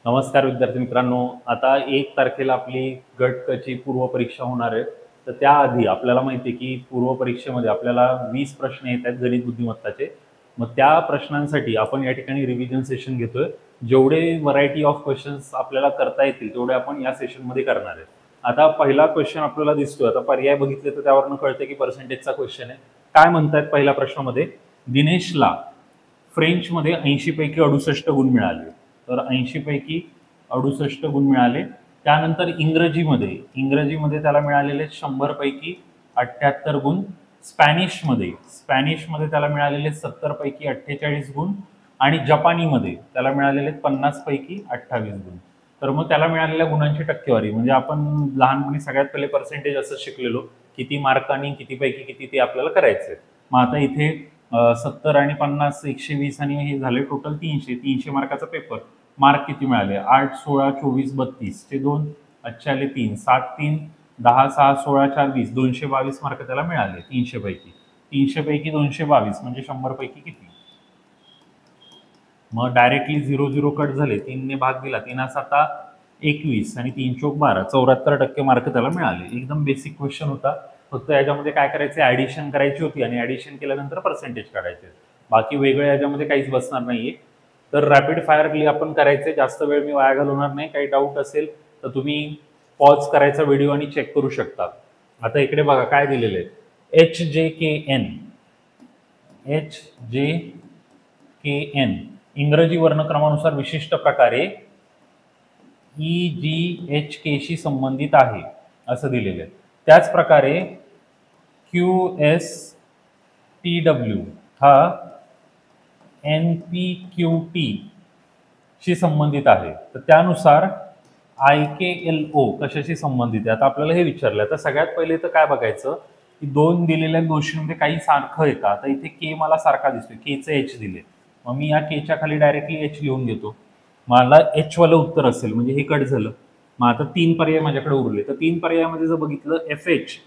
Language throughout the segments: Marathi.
नमस्कार विद्यार्थी मित्रांनो. आता 1 तारखेला आपली गट क ची पूर्व परीक्षा होणार आहे. तर त्याआधी आपल्याला माहिती आहे की पूर्व परीक्षेमध्ये आपल्याला 20 प्रश्न येत आहेत गणित बुद्धिमत्ताचे. मग त्या प्रश्नांसाठी आपण या ठिकाणी रिव्हिजन सेशन घेतोय. जेवढे व्हरायटी ऑफ क्वेश्चन्स आपल्याला करता येतील तेवढे आपण या सेशनमध्ये करणार आहे. आता पहिला क्वेश्चन आपल्याला दिसतोय. आता पर्याय बघितले तर त्यावरून कळतं की पर्सेंटेजचा क्वेश्चन आहे. काय म्हणतायत पहिल्या प्रश्नामध्ये? दिनेशला फ्रेंचमध्ये 80 पैकी 68 गुण मिळाले. तर 80 पैकी 68 गुण मिळाले. त्यानंतर इंग्रजीमध्ये त्याला मिळालेले 100 पैकी 78 गुण. स्पॅनिशमध्ये त्याला मिळालेले 70 पैकी 48 गुण आणि जपानीमध्ये त्याला मिळालेले 50 पैकी 28 गुण. तर मग त्याला मिळालेल्या गुणांची टक्केवारी म्हणजे आपण लहानपणी सगळ्यात पहिले पर्सेंटेज असं शिकलेलो, किती मार्कांनी किती पैकी किती ते आपल्याला करायचंय. मग आता इथे 70 आणि 50 120 आणि हे झाले टोटल 300 मार्काचा पेपर. मार्क किती मिळाले? 8 16 24 32 चे 2 अच्छा आले 3 7 3 10 6 16 4 20 222 मार्क त्याला मिळाले 300 पैकी 222 म्हणजे 100 पैकी किती? मग डायरेक्टली 0 0 कट झाले. 3 ने भाग दिला, 3 7 21 आणि 3 चौक 12 74% मार्क त्याला मिळाले. एकदम बेसिक क्वेश्चन होता. फक्त याच्यामध्ये काय करायचे? ॲडिशन करायची होती आणि ॲडिशन केल्यानंतर पर्सेंटेज काढायचे. बाकी वेगळं याच्यामध्ये काहीच बसणार नाहीये. तर रॅपिड फायरली आपण करायचे. जास्त वेळ मी वाया घालवणार नाही. काही डाऊट असेल तर तुम्ही पॉज करायचा व्हिडिओ आणि चेक करू शकता. आता इकडे बघा काय दिलेलं आहे. HJKN इंग्रजी वर्णक्रमानुसार विशिष्ट प्रकारे EGHK शी संबंधित आहे असं दिलेलं आहे. त्याच प्रकारे QSTW हा NPQT शी संबंधित आहे. तर त्यानुसार IKLO कशाशी संबंधित आहे? आता आपल्याला हे विचारलं. आता सगळ्यात पहिले तर काय बघायचं की दोन दिलेल्या गोष्टींमध्ये काही सारखं आहे का? आता इथे K मला सारखा दिसतोय, Kचं H दिले. मग मी या Kच्या खाली डायरेक्टली H लिहून घेतो. मला H वालं उत्तर असेल म्हणजे हे कट झालं. मग आता 3 पर्याय माझ्याकडे उरले. तर 3 पर्यायामध्ये जर बघितलं FH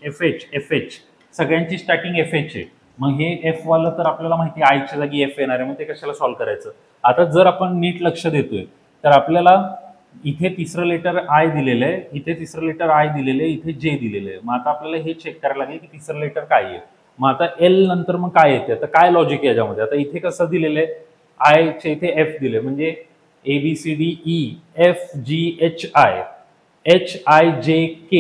सगळ्यांची स्टार्टिंग FH आहे. मग हे F वालं तर आपल्याला माहिती आहे आयच्या जागी F येणार आहे. मग ते कशाला सॉल्व्ह करायचं? आता जर आपण नीट लक्ष देतोय तर आपल्याला इथे तिसरं लेटर आय दिलेलं आहे, इथे तिसरं लेटर आय दिलेलं आहे, इथे जे दिलेलं आहे. मग आता आपल्याला हे चेक करायला लागेल की तिसरं लेटर काय आहे. मग आता एल नंतर मग काय येते? आता काय लॉजिक आहे याच्यामध्ये? आता इथे कसं दिलेलं आहे? आयचे इथे एफ दिले म्हणजे ABCDEFGHIHIJK.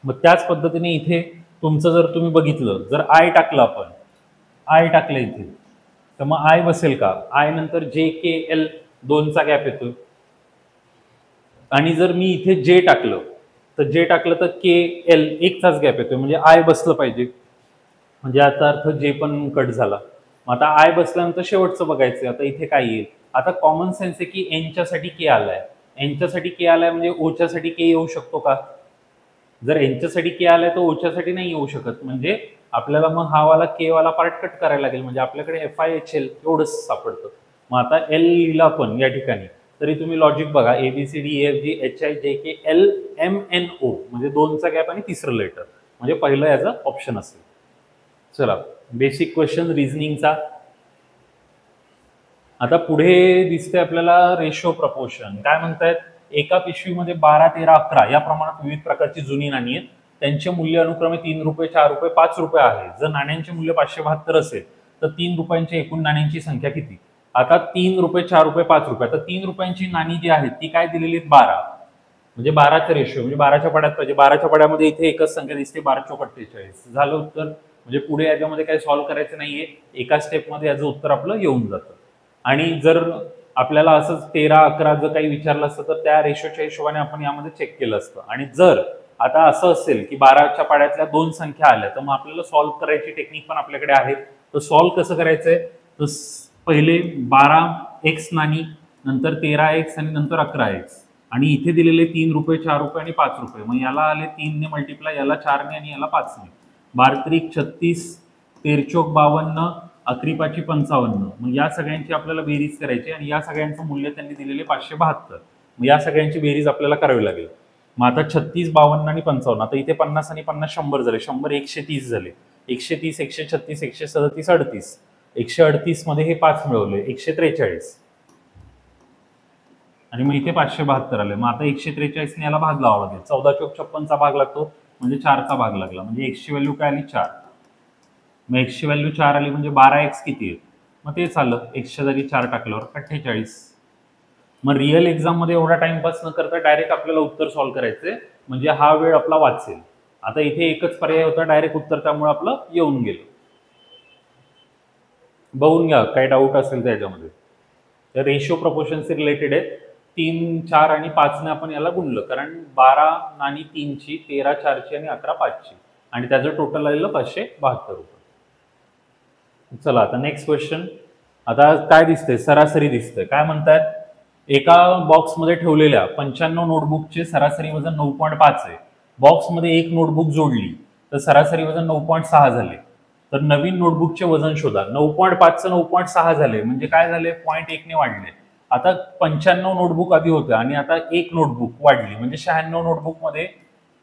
मग त्याच पद्धतीने इथे तुमचं जर तुम्ही बघितलं, जर आय टाकलं आपण, आय टाकलं इथे, तर मग आय बसेल का? आय नंतर JKL 2चा गॅप येतो. आणि जर मी इथे जे टाकलं तर KL 1चाच गॅप येतोय म्हणजे आय बसलं पाहिजे. म्हणजे याचा अर्थ जे पण कट झाला. मग आता आय बसल्यानंतर शेवटचं बघायचं. आता इथे काय येईल? आता कॉमन सेन्स आहे की एनच्यासाठी के आलाय, एनच्यासाठी के आलाय म्हणजे ओच्यासाठी के येऊ शकतो का? जर एनच्यासाठी के आलाय तर ओच्यासाठी नाही येऊ शकत. म्हणजे आपल्याला मग हा वाला के वाला पार्ट कट करायला लागेल. म्हणजे आपल्याकडे FIHL एवढंच सापडतं. मग आता एल लिहिला पण या ठिकाणी तरी तुम्ही लॉजिक बघा. ABCDEFGHIJKLMNO म्हणजे 2चा गॅप आणि तिसरं लेटर म्हणजे पहिलं याचं ऑप्शन असेल. चला बेसिक क्वेश्चन रिझनिंगचा. आता पुढे दिसते आपल्याला रेशो प्रपोर्शन. काय म्हणतायत? एका पिशवीमध्ये 12 13 11 या प्रमाणात विविध प्रकारची जुनी नाणी आहेत. त्यांचे मूल्य अनुक्रमे 3 रुपये 4 रुपये 5 रुपये आहे. जर नाण्यांचे मूल्य 572 असेल तर 3 रुपयांच्या एकूण नाण्यांची संख्या किती? आता 3 रुपये 4 रुपये 5 रुपये. आता 3 रुपयांची नाणी जी आहेत ती काय दिलेली आहेत? 12 म्हणजे 12चा रेशो म्हणजे 12च्या पड्यात पाहिजे. 12च्या पड्यामध्ये इथे एकच संख्या दिसते 12 चौक 48 झालं उत्तर. म्हणजे पुढे याच्यामध्ये काही सॉल्व्ह करायचं नाहीये. एका स्टेपमध्ये याचं उत्तर आपलं येऊन जातं. आणि जर आपल्याला असंच 13 11 जर काही विचारलं असतं तर त्या रेशोच्या हिशोबाने आपण यामध्ये चेक केलं असतं. आणि जर आता असं असेल की 12च्या पाड्यातल्या 2 संख्या आल्या तर मग आपल्याला सॉल्व्ह करायची टेक्निक पण आपल्याकडे आहे. तर सॉल्व्ह कसं करायचंय? तर पहिले 12x नाणी, नंतर 13x आणि नंतर 11x आणि इथे दिलेले 3 रुपये 4 रुपये आणि 5 रुपये. मग याला आले 3 ने मल्टिप्लाय, याला 4 ने आणि याला 5 ने. 12 त्रिक 36, 13 चौक 52, 11 पाची 55. मग या सगळ्यांची आपल्याला बेरीज करायची आणि या सगळ्यांचं मूल्य त्यांनी दिलेले 572. मग या सगळ्यांची बेरीज आपल्याला करावी लागेल. मग आता 36 52 आणि 55. आता इथे 50 आणि 50 100 झाले. 100 130 झाले. 130 136 137 38. 138 मध्ये हे 5 मिळवले 143. आणि मग इथे 572 आले. मग आता 143 ने याला भाग लावावा लागेल. 14×56 भाग लागतो म्हणजे 4चा भाग लागला. म्हणजे x ची व्हॅल्यू काय आली 4. मग x ची व्हॅल्यू 4 आली म्हणजे 12x किती आहे? मग तेच आलं x च्या जागी 4 टाकल्यावर 48. मग रिअल एक्झाम मध्ये एवढा टाइमपास न करता डायरेक्ट आपल्याला उत्तर सॉल्व्ह करायचंय, म्हणजे हा वेळ आपला वाचेल. आता इथे एकच पर्याय होता डायरेक्ट उत्तर, त्यामुळे आपलं येऊन गेलं. बघून घ्या काही डाऊट असेल त्याच्यामध्ये. तर रेशिओ प्रपोर्शनशी रिलेटेड आहे. 3, 4 आणि 5 ने आपण याला गुणलं, कारण 12 नाणी 3ची, 13 4ची आणि 11 5ची, आणि त्याचं टोटल आलेलं 572 रुपये. चला आता नेक्स्ट क्वेश्चन. आता काय दिसतंय? सरासरी दिसतंय. काय म्हणतात? एका बॉक्समध्ये ठेवलेल्या 95 नोटबुकचे सरासरी वजन 9.5 आहे. बॉक्समध्ये एक नोटबुक जोडली तर सरासरी वजन 9.6 झाले. तर नवीन नोटबुकचे वजन शोधा. 9.5चं 9.6 झाले म्हणजे काय झाले? 0.1 ने वाढले. आता 95 नोटबुक आधी होत्या आणि आता एक नोटबुक वाढली म्हणजे 96 नोटबुकमध्ये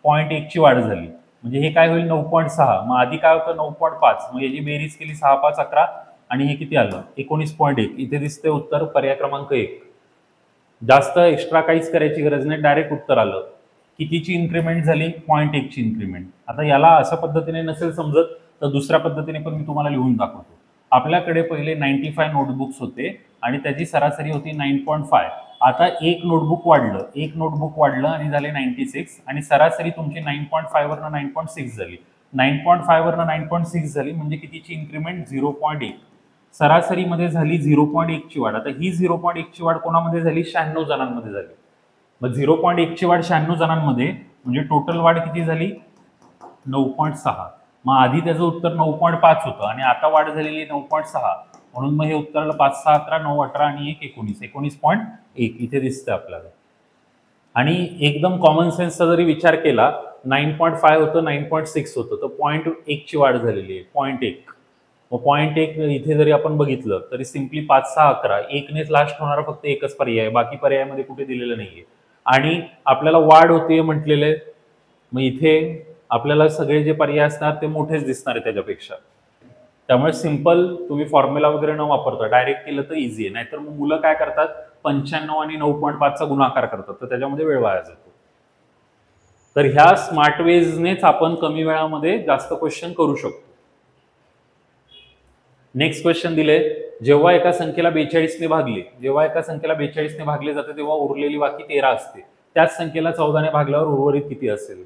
0.1 ची वाढ झाली. म्हणजे हे काय होईल? 9.6. मग आधी काय होतं? 9.5. मग याची बेरीज केली 6 5 11 आणि हे किती आलं? 19.1. इथे दिसते उत्तर पर्याय क्रमांक 1. जास्त एक्स्ट्रा काहीच करायची गरज नाही, डायरेक्ट उत्तर आलं. कितीची इन्क्रीमेंट झाली? 0.1 ची इन्क्रीमेंट. आता याला अशा पद्धतीने नसेल समजत तर दुसऱ्या पद्धतीने पण मी तुम्हाला लिहून दाखवतो. आपल्याकडे पहिले 95 नोटबुक्स होते आणि त्याची सरासरी होती 9.5. आता एक नोटबुक वाढलं आणि झाले 96 आणि सरासरी तुमची 9.5 वरनं 9.6 झाली. 9.5 वरनं 9.6 झाली म्हणजे कितीची इन्क्रीमेंट? 0.1. सरासरीमध्ये झाली 0.1 ची वाढ. आता ही 0.1 ची वाढ कोणामध्ये झाली? 96 जणांमध्ये झाली. मग 0.1 ची वाढ 96 जणांमध्ये म्हणजे टोटल वाढ किती झाली? 9.6. मग आधी त्याचं उत्तर 9.5 होतं आणि आता वाढ झालेली 9.6. म्हणून मग हे उत्तराला 5 6 11 9 18 आणि 1 19 19.1 इथे दिसतं आपल्याला. आणि एकदम कॉमन सेन्सचा जरी विचार केला, 9.5 होतं 9.6 होतं तर 0.1 ची वाढ झालेली आहे. 0.1. मग 0.1 इथे जरी आपण बघितलं तरी सिम्पली 5 6 11 1 नेच लास्ट होणारा फक्त एकच पर्याय आहे, बाकी पर्यायामध्ये कुठे दिलेलं नाहीये. आणि आपल्याला वाढ होते म्हटलेले, मग इथे आपल्याला सगळे जे पर्याय असणार ते मोठेच दिसणार आहे त्याच्यापेक्षा. त्यामुळे सिंपल तुम्ही फॉर्म्युला वगैरे न वापरता डायरेक्ट केलं तर इझी आहे. नाहीतर मग मुलं काय करतात? 95 आणि 9.5चा गुणाकार करतात तर त्याच्यामध्ये वेळ वाया जातो. तर ह्या स्मार्ट वेजनेच आपण कमी वेळामध्ये जास्त क्वेश्चन करू शकतो. नेक्स्ट क्वेश्चन दिले. जेव्हा एका संख्येला 42 ने भागले जाते तेव्हा उरलेली बाकी 13 असते. त्याच संख्येला 14 ने भागल्यावर उर्वरित किती असेल?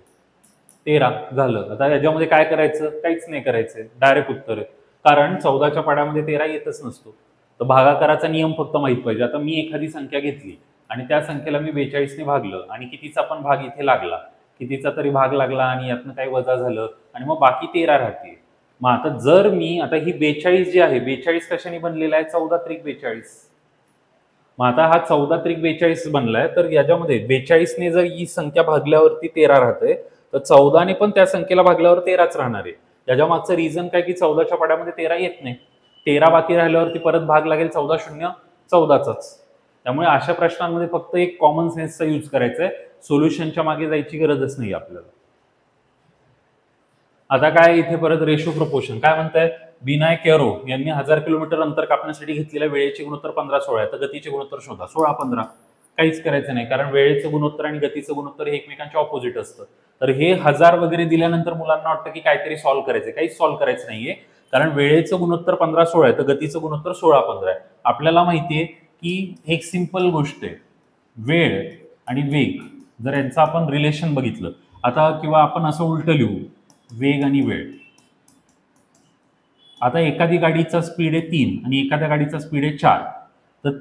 13 झालं. आता याच्यामध्ये काय करायचं? काहीच नाही करायचं, डायरेक्ट उत्तर आहे. कारण 14च्या पाड्यामध्ये 13 येतच नसतो. तर भागाकाराचा नियम फक्त माहित पाहिजे. आता मी एखादी संख्या घेतली आणि त्या संख्येला मी 42 ने भागलं आणि कितीचा पण भाग इथे लागला, कितीचा तरी भाग लागला आणि यातनं काही वजा झालं आणि मग बाकी 13 राहते. मग आता जर मी आता ही 42 जी आहे, 42 कशाने बनलेला आहे? 14 त्रिक 42. मग आता हा 14 त्रिक 42 बनलाय तर याच्यामध्ये 42 ने जर ही संख्या भागल्यावरती 13 राहते तर 14 ने पण त्या संख्येला भागल्यावर 13च राहणार आहे. याच्या मागचं रिझन काय की 14च्या पाड्यामध्ये 13 येत नाही. 13 बाकी राहिल्यावरती परत भाग लागेल 14 0 14चाच. त्यामुळे अशा प्रश्नांमध्ये फक्त एक कॉमन सेन्सचा यूज करायचा आहे, सोल्युशनच्या मागे जायची गरजच नाही आपल्याला. आता काय इथे परत रेशो प्रपोर्शन काय म्हणताय? बिनाय केरो यांनी 1000 किलोमीटर अंतर कापण्यासाठी घेतलेल्या वेळेचे गुणोत्तर 15-16 आहे. तर गतीचे गुणोत्तर शोधा. 16-15. काहीच करायचं नाही, कारण वेळेचं गुणोत्तर आणि गतीचं गुणोत्तर हे एकमेकांच्या ऑपोजिट असतं. तर हे 1000 वगैरे दिल्यानंतर मुलांना वाटतं की काहीतरी सॉल्व्ह करायचं. काहीच सॉल्व्ह करायचं नाहीये, कारण वेळेचं गुणोत्तर 15-16 आहे तर गतीचं गुणोत्तर 16-15 आहे. आपल्याला माहितीये की एक सिंपल गोष्ट आहे, वेळ आणि वेग जर यांचं आपण रिलेशन बघितलं आता, किंवा आपण असं उलट लिहू, वेग आणि वेळ. आता एखादी गाडीचा स्पीड आहे 3 आणि एखाद्या गाडीचा स्पीड आहे 4.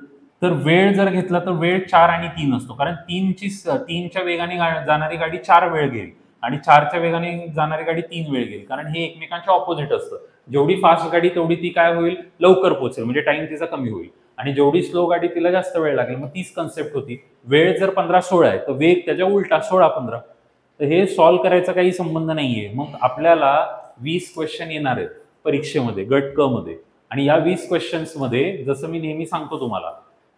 तर वेळ जर घेतला तर वेळ 4 आणि 3 असतो, कारण 3च्या वेगाने जाणारी गाडी 4 वेळ घेईल आणि 4च्या वेगाने जाणारी गाडी 3 वेळ घेईल, कारण हे एकमेकांच्या ऑपोजिट असतं. जेवढी फास्ट गाडी तेवढी ती काय होईल? लवकर पोहोचेल, म्हणजे टाइम तिचा कमी होईल. आणि जेवढी स्लो गाडी तिला जास्त वेळ लागेल. मग तीच कन्सेप्ट होती. वेळ जर 15-16 आहे तर वेग त्याच्या उलटा 16-15. तर हे सॉल्व्ह करायचा काही संबंध नाहीये. मग आपल्याला 20 क्वेश्चन येणार आहेत परीक्षेमध्ये गट क मध्ये, आणि या 20 क्वेश्चन्स मध्ये जसं मी नेहमी सांगतो तुम्हाला,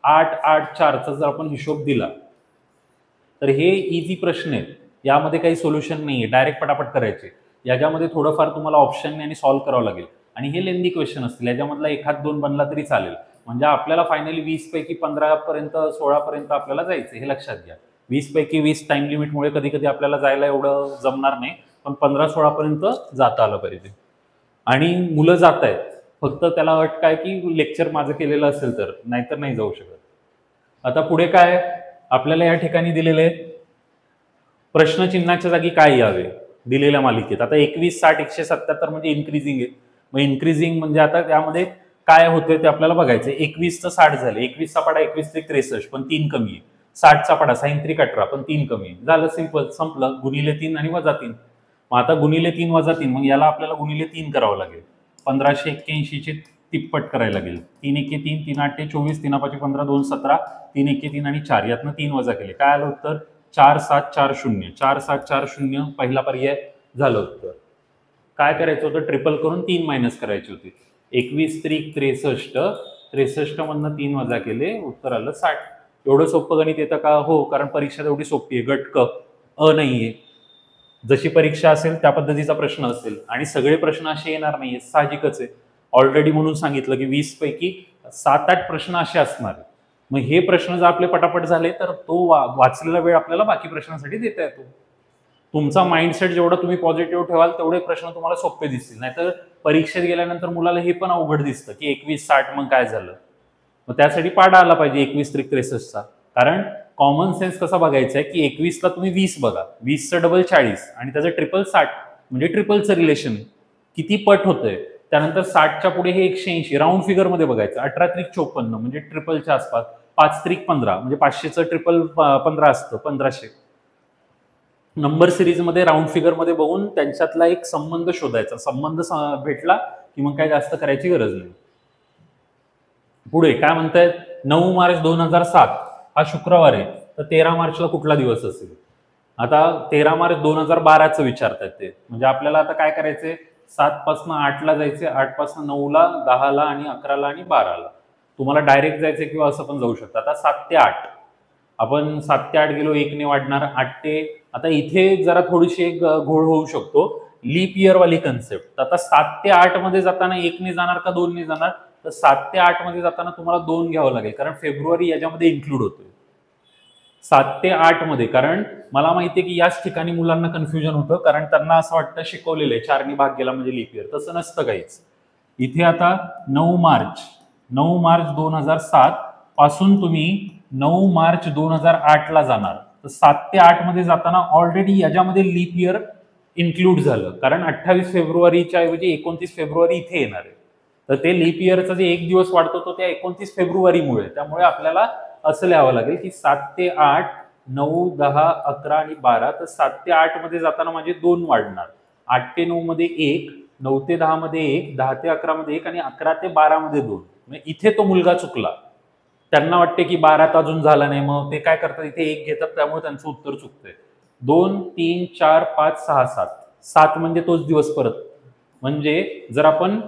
8 8 4चा जर आपण हिशोब दिला तर हे इझी प्रश्न आहेत. यामध्ये काही सोल्युशन नाहीये, डायरेक्ट पटापट करायचे. याच्यामध्ये थोडंफार तुम्हाला ऑप्शन आणि सॉल्व्ह करावं लागेल आणि हे लेंदी क्वेश्चन असतील. याच्यामधला एखाद दोन बनला तरी चालेल. म्हणजे आपल्याला फायनली 20 पैकी 15 पर्यंत 16 पर्यंत आपल्याला जायचं, हे लक्षात घ्या. 20 पैकी 20 टाइम लिमिटमुळे कधी कधी आपल्याला जायला एवढं जमणार नाही, पण 15-16 पर्यंत जाता आलं पाहिजे. आणि मुलं जात आहेत, फक्त त्याला अट काय की लेक्चर माझं केलेलं असेल तर, नाहीतर नाही जाऊ शकत. आता पुढे काय आपल्याला या ठिकाणी दिलेले प्रश्नचिन्हाच्या जागी काय यावे दिलेल्या मालिकेत. आता 21, 60, 177 म्हणजे इन्क्रीजिंग आहे. मग इन्क्रीजिंग म्हणजे आता त्यामध्ये काय होतंय ते आपल्याला बघायचं. 21 चं 60 झाले, 21 चा पाडा 21 त्रिक 63 पण 3 कमी आहे. 60 चा पाडा 6 त्रिक 18 पण 3 कमी आहे. झालं, सिंपल, संपलं. गुणिले 3 आणि वजा 3. मग आता गुणिले 3 वजा 3, मग याला आपल्याला गुणिले 3 करावं लागेल. 1581 चे तिप्पट करायला लागेल. 3 एके 3, 3 8 24, 3 5 15, 2 17, 3 एके 3 आणि 4, यातनं 3 वजा केले. काय आलं उत्तर? 4740. 4740 पहिला पर्याय झालं उत्तर. काय करायचं होतं? ट्रिपल करून 3 मायनस करायची होती. 21 त्रिक 63, 63 मधनं 3 वजा केले, उत्तर आलं 60. एवढं सोपं गणित येतं का? हो, कारण परीक्षा एवढी सोपी आहे. गट क अ नाहीये. जशी परीक्षा असेल त्या पद्धतीचा प्रश्न असेल आणि सगळे प्रश्न असे येणार नाहीये, साहजिकच आहे. ऑलरेडी म्हणून सांगितलं की 20 पैकी 7-8 प्रश्न असे असणार. मग हे प्रश्न जर आपले पटापट झाले तर तो वाचलेला वेळ आपल्याला बाकी प्रश्नांसाठी देता येतो. तुमचा माइंडसेट जेवढा तुम्ही पॉझिटिव्ह ठेवाल तेवढे प्रश्न तुम्हाला सोपे दिसतील. नाहीतर परीक्षेत गेल्यानंतर मुलाला हे पण अवघड दिसतं की 21-60 मग काय झालं. मग त्यासाठी पाडा आला पाहिजे 21 त्रिक 63चा. कारण कॉमन सेन्स कसा बघायचा आहे की 21 ला तुम्ही 20 बघा, 20चं डबल 40 आणि त्याचं ट्रिपल 60, म्हणजे ट्रिपलचं रिलेशन किती पट होतंय. त्यानंतर 60च्या पुढे हे 180 राऊंड फिगर मध्ये बघायचं. 18 त्रिक 54 म्हणजे ट्रिपलच्या आसपास. 5 त्रिक 15 म्हणजे 500चं ट्रिपल 15 असतं, 1500. नंबर सिरीज मध्ये राऊंड फिगर मध्ये बघून त्यांच्यातला एक संबंध शोधायचा. संबंध भेटला की मग काय जास्त करायची गरज नाही. पुढे काय म्हणतायत? 9 मार्च 2007 हा शुक्रवार आहे, तर 13 मार्चला कुठला दिवस असेल? आता 13 मार्च 2012चं विचारतात ते. म्हणजे आपल्याला आता काय करायचंय? 7 पासून 8 ला जायचे, 8 पासून 9 ला, 10 ला आणि 11 ला आणि 12 ला. तुम्हाला डायरेक्ट जायचंय किंवा असं पण जाऊ शकतं. आता 7 ते 8 आपण 7 ते 8 गेलो, 1 ने वाढणार, 8 ते. आता इथे जरा थोडीशी एक घोळ होऊ शकतो, लीप इयर वाली कन्सेप्ट. आता 7 ते 8 मध्ये जाताना 1 ने जाणार का 2 ने जाणार? तर 7 ते 8 मध्ये जाताना तुम्हाला 2 घ्यावं लागेल, कारण फेब्रुवारी याच्यामध्ये इन्क्लूड होतोय 7 ते 8 मध्ये. कारण मला माहितीये की याच ठिकाणी मुलांना कन्फ्युजन होतं, कारण त्यांना असं वाटतं शिकवलेलं आहे 4 ने भाग गेला म्हणजे लीप इयर. तसं नसतं काहीच. इथे आता 9 मार्च 2007 पासून तुम्ही 9 मार्च 2008 ला जाणार. तर 7 ते 8 मध्ये जाताना ऑलरेडी याच्यामध्ये लीप इयर इन्क्लूड झालं, कारण 28 फेब्रुवारीच्या ऐवजी 29 फेब्रुवारी इथे येणार आहे. तर ते लीप इयरचा जे एक दिवस वाढतो तो त्या 29 फेब्रुवारीमुळे. त्यामुळे आपल्याला असं लिहावं लागेल की 7 ते 8, 9, 10, 11 आणि 12. तर 7 ते 8 मध्ये जाताना माझे 2 वाढणार. 8 ते 9 मध्ये 1, 9 ते 10 मध्ये 1, 10 ते 11 मध्ये 1 आणि 11 ते 12 मध्ये 2. म्हणजे इथे तो मुलगा चुकला. त्यांना वाटते की 12 अजून झाला नाही, मग ते काय करतात इथे 1 घेतात, त्यामुळे त्यांचं उत्तर चुकतंय. 2, 3, 4, 5, 6, 7. 7 म्हणजे तोच दिवस परत. म्हणजे जर आपण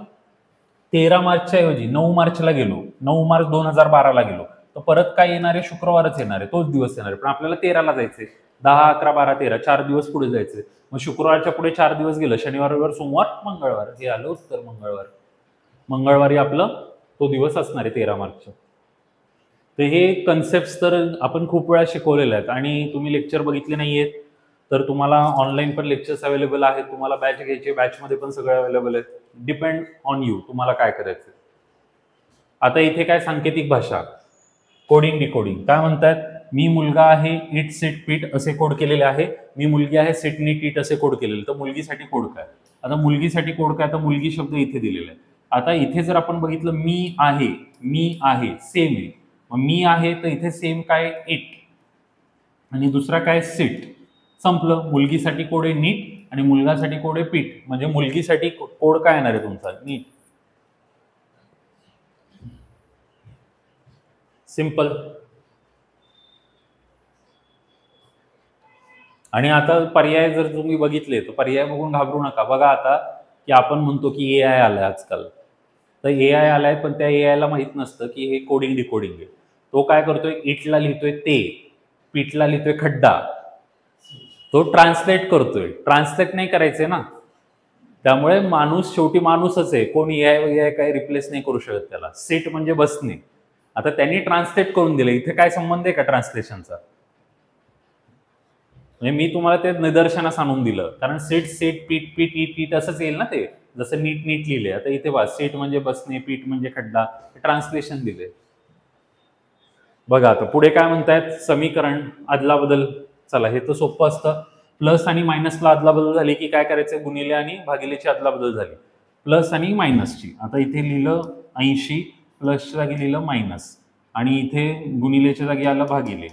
13 मार्चच्या ऐवजी 9 मार्चला गेलो, 9 मार्च 2012 ला गेलो, तर परत काय येणार आहे? शुक्रवारच येणार आहे, तोच दिवस येणार आहे. पण आपल्याला 13 ला जायचंय. 10, 11, 12, 13 4 दिवस पुढे जायचे. मग शुक्रवारच्या पुढे 4 दिवस गेलं, शनिवार, रविवार, सोमवार, मंगळवार. हे आलं उत्तर मंगळवार. मंगळवारी आपलं तो दिवस असणार आहे 13 मार्चचा. तर हे कन्सेप्ट तर आपण खूप वेळा शिकवलेले आहेत आणि तुम्ही लेक्चर बघितले नाहीयेत तर तुम्हाला ऑनलाईन पण लेक्चर्स अवेलेबल आहेत. तुम्हाला बॅच घ्यायचे, बॅचमध्ये पण सगळे अवेलेबल आहेत. डिपेंड ऑन यू, तुम्हाला काय करायचं. आता इथे काय सांकेतिक भाषा, कोडिंग डिकोडिंग. काय म्हणतात? मी मुलगा आहे, इट सिट पीट असे कोड केलेले आहे. मी मुलगी आहे, सिट नीट इट असे कोड केलेले. तर मुलगीसाठी कोड काय? आता मुलगीसाठी कोड काय? तर मुलगी शब्द इथे दिलेला आहे. आता इथे जर आपण बघितलं मी आहे सेम आहे. मग मी आहे तर इथे सेम काय? इट. आणि दुसरा काय? सिट. संपलं. मुलगीसाठी कोड आहे नीट आणि मुलगासाठी कोड आहे पीट. म्हणजे मुलगीसाठी कोड काय येणार आहे तुमचा? नीट. सिंपल. आणि आता पर्याय जर तुम्ही बघितले तर पर्याय बघून घाबरू नका. बघा आता की आपण म्हणतो की AI आलाय आजकाल. तर AI आलाय, पण त्या AI ला माहित नसतं की हे कोडिंग डिकोडिंग आहे. तो काय करतोय? इटला लिहितोय ते, पीटला लिहितोय खड्डा. तो ट्रान्सलेट करतोय. ट्रान्सलेट नाही करायचंय ना, त्यामुळे माणूस शेवटी माणूसच आहे, कोणी या काही रिप्लेस नाही करू शकत त्याला. सीट म्हणजे बसणे. आता त्यांनी ट्रान्सलेट करून दिलं, इथे काय संबंध आहे का ट्रान्सलेशनचा? म्हणजे मी तुम्हाला ते निदर्शनास आणून दिलं, कारण सीट सीट पीठ पीठ ईट ईट असंच येईल ना, ते जसं नीट नीट लिहिले. आता इथे बघा, सीट म्हणजे बसणे, पीठ म्हणजे खड्डा, ट्रान्सलेशन दिले. बघा आता पुढे काय म्हणतायत, समीकरण अदलाबदल. चला हे तर सोपं असतं. प्लस आणि मायनसला अदलाबदल झाली की काय करायचं, गुणिले आणि भागिलेची अदलाबदल झाली, प्लस आणि मायनसची. आता इथे लिहिलं 80, प्लसच्या जागी लिहिलं मायनस, आणि इथे गुणिलेच्या जागी आलं भागिले,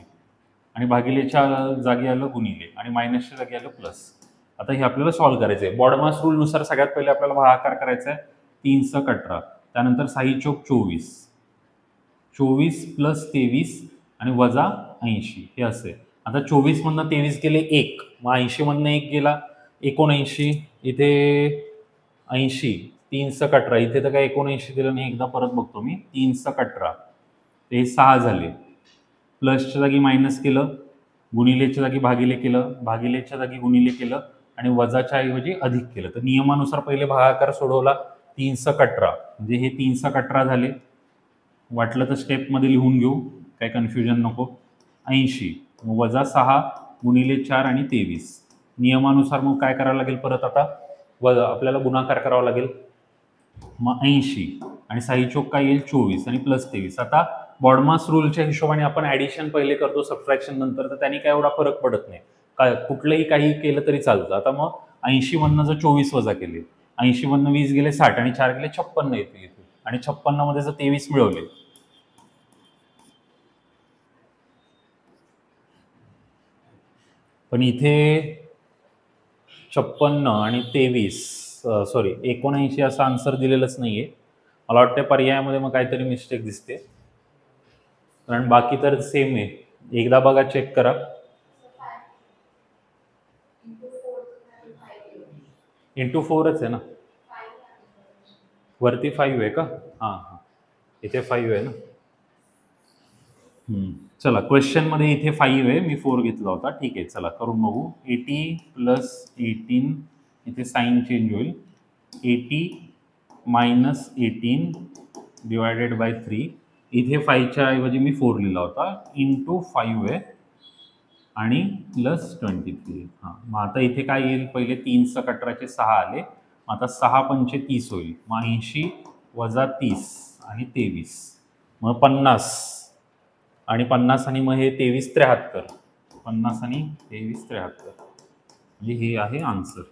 आणि भागिलेच्या जागी आलं गुणिले, आणि मायनसच्या जागी आलं प्लस. आता हे आपल्याला सॉल्व्ह करायचं आहे. बॉडमास रूल नुसार सगळ्यात पहिले आपल्याला भागाकार करायचा आहे. 3 × 18, त्यानंतर 6 × 24, 24 प्लस 23 आणि वजा 80 हे असे. आता 24 मधनं 23 गेले 1, मग 80 मधनं 1 गेला 79, इथे 80, 3 × 18, इथे तर काय 79 दिलं नाही, एकदा परत बघतो मी. 3 × 18 ते 6 झाले, प्लसच्या जागी मायनस केलं, गुणिलेच्या जागी भागिले केलं, भागिलेच्या जागी गुणिले केलं, आणि वजाच्या ऐवजी अधिक केलं. तर नियमानुसार पहिले भागाकार सोडवला. 3 × 18 म्हणजे हे 3 × 18 झाले. वाटलं तर स्टेपमध्ये लिहून घेऊ, काही कन्फ्युजन नको. 80 वजा 6 गुणिले 4 आणि 23. नियमानुसार मग काय करावं लागेल, परत आता आपल्याला गुणाकार करावा लागेल. मग 80 आणि 6 चोक काय येईल 24 आणि प्लस 23. आता बॉडमास रूलच्या हिशोबाने आपण ऍडिशन पहिले करतो, सबट्रॅक्शन नंतर, तर त्यांनी काय एवढा फरक पडत नाही, काय कुठलंही काही केलं तरी चालतं. आता मग 80 मधनं जर 24 वजा केले, 80 मधनं 20 गेले 60 आणि 4 गेले 56 येते, आणि 56 मध्ये जर 23 मिळवले, पण इथे 56 आणि 23 सॉरी 79 असा आन्सर दिलेलंच नाहीये. मला वाटतं पर्यायामध्ये मग काहीतरी मिस्टेक दिसते, कारण बाकी तर सेम आहे. एकदा बघा, चेक करा. इंटू 4च आहे ना, वरती 5 आहे का? हां हां, इथे 5 आहे ना. चला, क्वेश्चन मध्ये इथे 5 आहे, मी 4 घेतला होता. ठीक आहे, चला करून बघू. 80 प्लस 18, इथे साइन चेंज होईल. 80 मायनस 18 डिवायडेड बाय 3. इथे 5च्या ऐवजी मी 4 लिहिला होता. इंटू 5 आहे आणि प्लस 23. हां, मग आता इथे काय येईल, पहिले 3 × 18 6 आले, आता 6 × 5 30 होईल. मग 80 वजा 30 आणि 23, मग 50, आणि 50 आणि मग हे 23 73. 50 आणि 23 73 म्हणजे हे आहे आन्सर.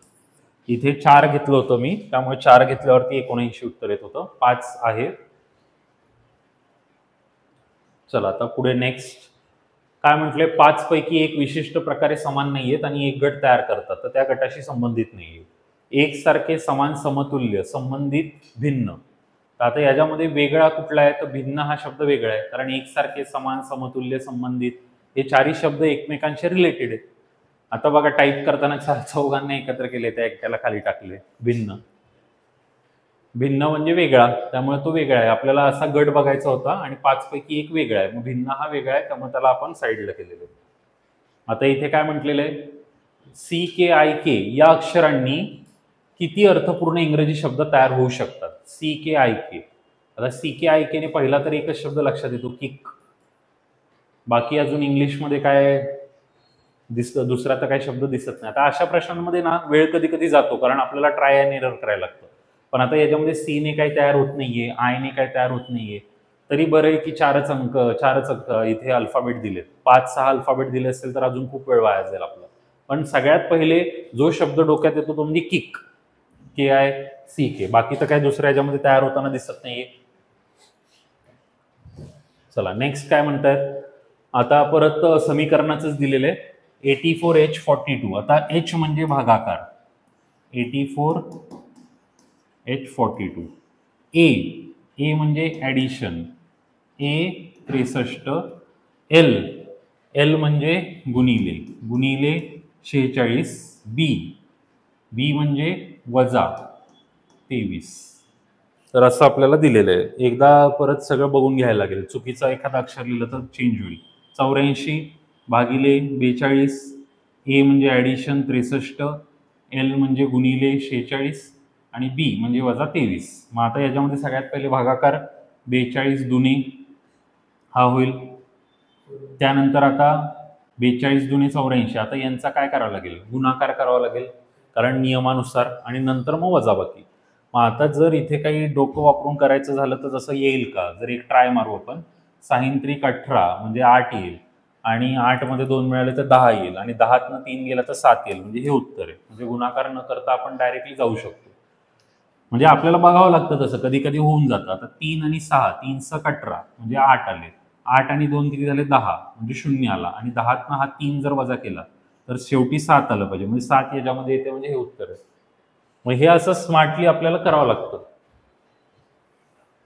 इथे 4 घेतलं होतं मी, त्यामुळे 4 घेतल्यावरती 79 उत्तर येत होतं. 5 आहे. चला आता पुढे नेक्स्ट काय म्हटले, 5 पैकी एक विशिष्ट प्रकारे समान नाहीयेत आणि एक गट तयार करतात, तर त्या गटाशी संबंधित नाहीये. एकसारखे समान समतुल्य संबंधित भिन्न. तर आता याच्यामध्ये वेगळा कुठला आहे, तर भिन्न हा शब्द वेगळा आहे, कारण एकसारखे समान समतुल्य संबंधित हे चारही शब्द एकमेकांशी रिलेटेड आहेत. आता बघा, टाईप करताना 4 चौघांना एकत्र केले, त्या एकट्याला खाली टाकले. भिन्न, भिन्न म्हणजे वेगळा, त्यामुळे तो वेगळा आहे. आपल्याला असा गट बघायचा होता आणि 5 पैकी एक वेगळा आहे, मग भिन्न हा वेगळा आहे, त्यामुळे त्याला आपण साईडला केलेलं आहे. आता इथे काय म्हटलेलं आहे, CKIK या अक्षरांनी किती अर्थपूर्ण इंग्रजी शब्द तयार होऊ शकतात. CKIK. आता CKIK ने पहिला तर एकच शब्द लक्षात येतो, किक. बाकी अजून इंग्लिशमध्ये काय दिसतं, दुसरा तर काही शब्द दिसत नाही. आता अशा प्रश्नांमध्ये ना वेळ कधी कधी जातो, कारण आपल्याला ट्राय अँड एरर करायला लागतं. पण आता याच्यामध्ये C ने काही तयार होत नाहीये, I ने काही तयार होत नाहीये, तरी बरं आहे की 4च अंक इथे अल्फाबेट दिलेत. 5-6 अल्फाबेट दिले असेल तर अजून खूप वेळ वाया जाईल आपला. पण सगळ्यात पहिले जो शब्द डोक्यात येतो तो म्हणजे किक, KICK. बाकी तर काही दुसऱ्या याच्यामध्ये तयार होताना दिसत नाहीये. चला नेक्स्ट काय म्हणतायत, आता परत समीकरणाचंच दिलेलं आहे. 84H42. आता H म्हणजे भागाकार, 84H42. A म्हणजे ऍडिशन, A 63. L म्हणजे गुणिले, गुणिले 46. B म्हणजे वजा 23. तर असं आपल्याला दिलेलं आहे. एकदा परत सगळं बघून घ्यायला लागेल, चुकीचा एखादा अक्षर लिहिलं तर चेंज होईल. 84 भागिले 42. A म्हणजे ऍडिशन 63, L म्हणजे गुणिले 46 आणि बी म्हणजे -23. मग आता याच्यामध्ये सगळ्यात पहिले भागाकार 42 दुने हा होईल. त्यानंतर आता 42 दुने 84. आता यांचा काय करावं लागेल, गुणाकार करावा लागेल कारण नियमानुसार, आणि नंतर मग वजाबाकी. मग आता जर इथे काही डोकं वापरून करायचं झालं तर जसं येईल का, जर एक ट्राय मारू आपण. 6 × 18 म्हणजे 8 येईल, आणि 8 मध्ये 2 मिळाले तर 10 येईल, आणि 10तनं 3 गेला तर 7 येईल. म्हणजे हे उत्तर आहे. म्हणजे गुणाकार न करता आपण डायरेक्टली जाऊ शकतो. म्हणजे आपल्याला बघावं लागतं तसं, कधी कधी होऊन जातं. आता 3 आणि 6, 3 × 18 म्हणजे 8 आले, 8 आणि 2 किती झाले 10 म्हणजे 0 आला, आणि 10तनं हा 3 जर वजा केला तर शेवटी 7 आलं पाहिजे, म्हणजे 7 याच्यामध्ये येते, म्हणजे हे उत्तर आहे. मग हे असं स्मार्टली आपल्याला करावं लागतं.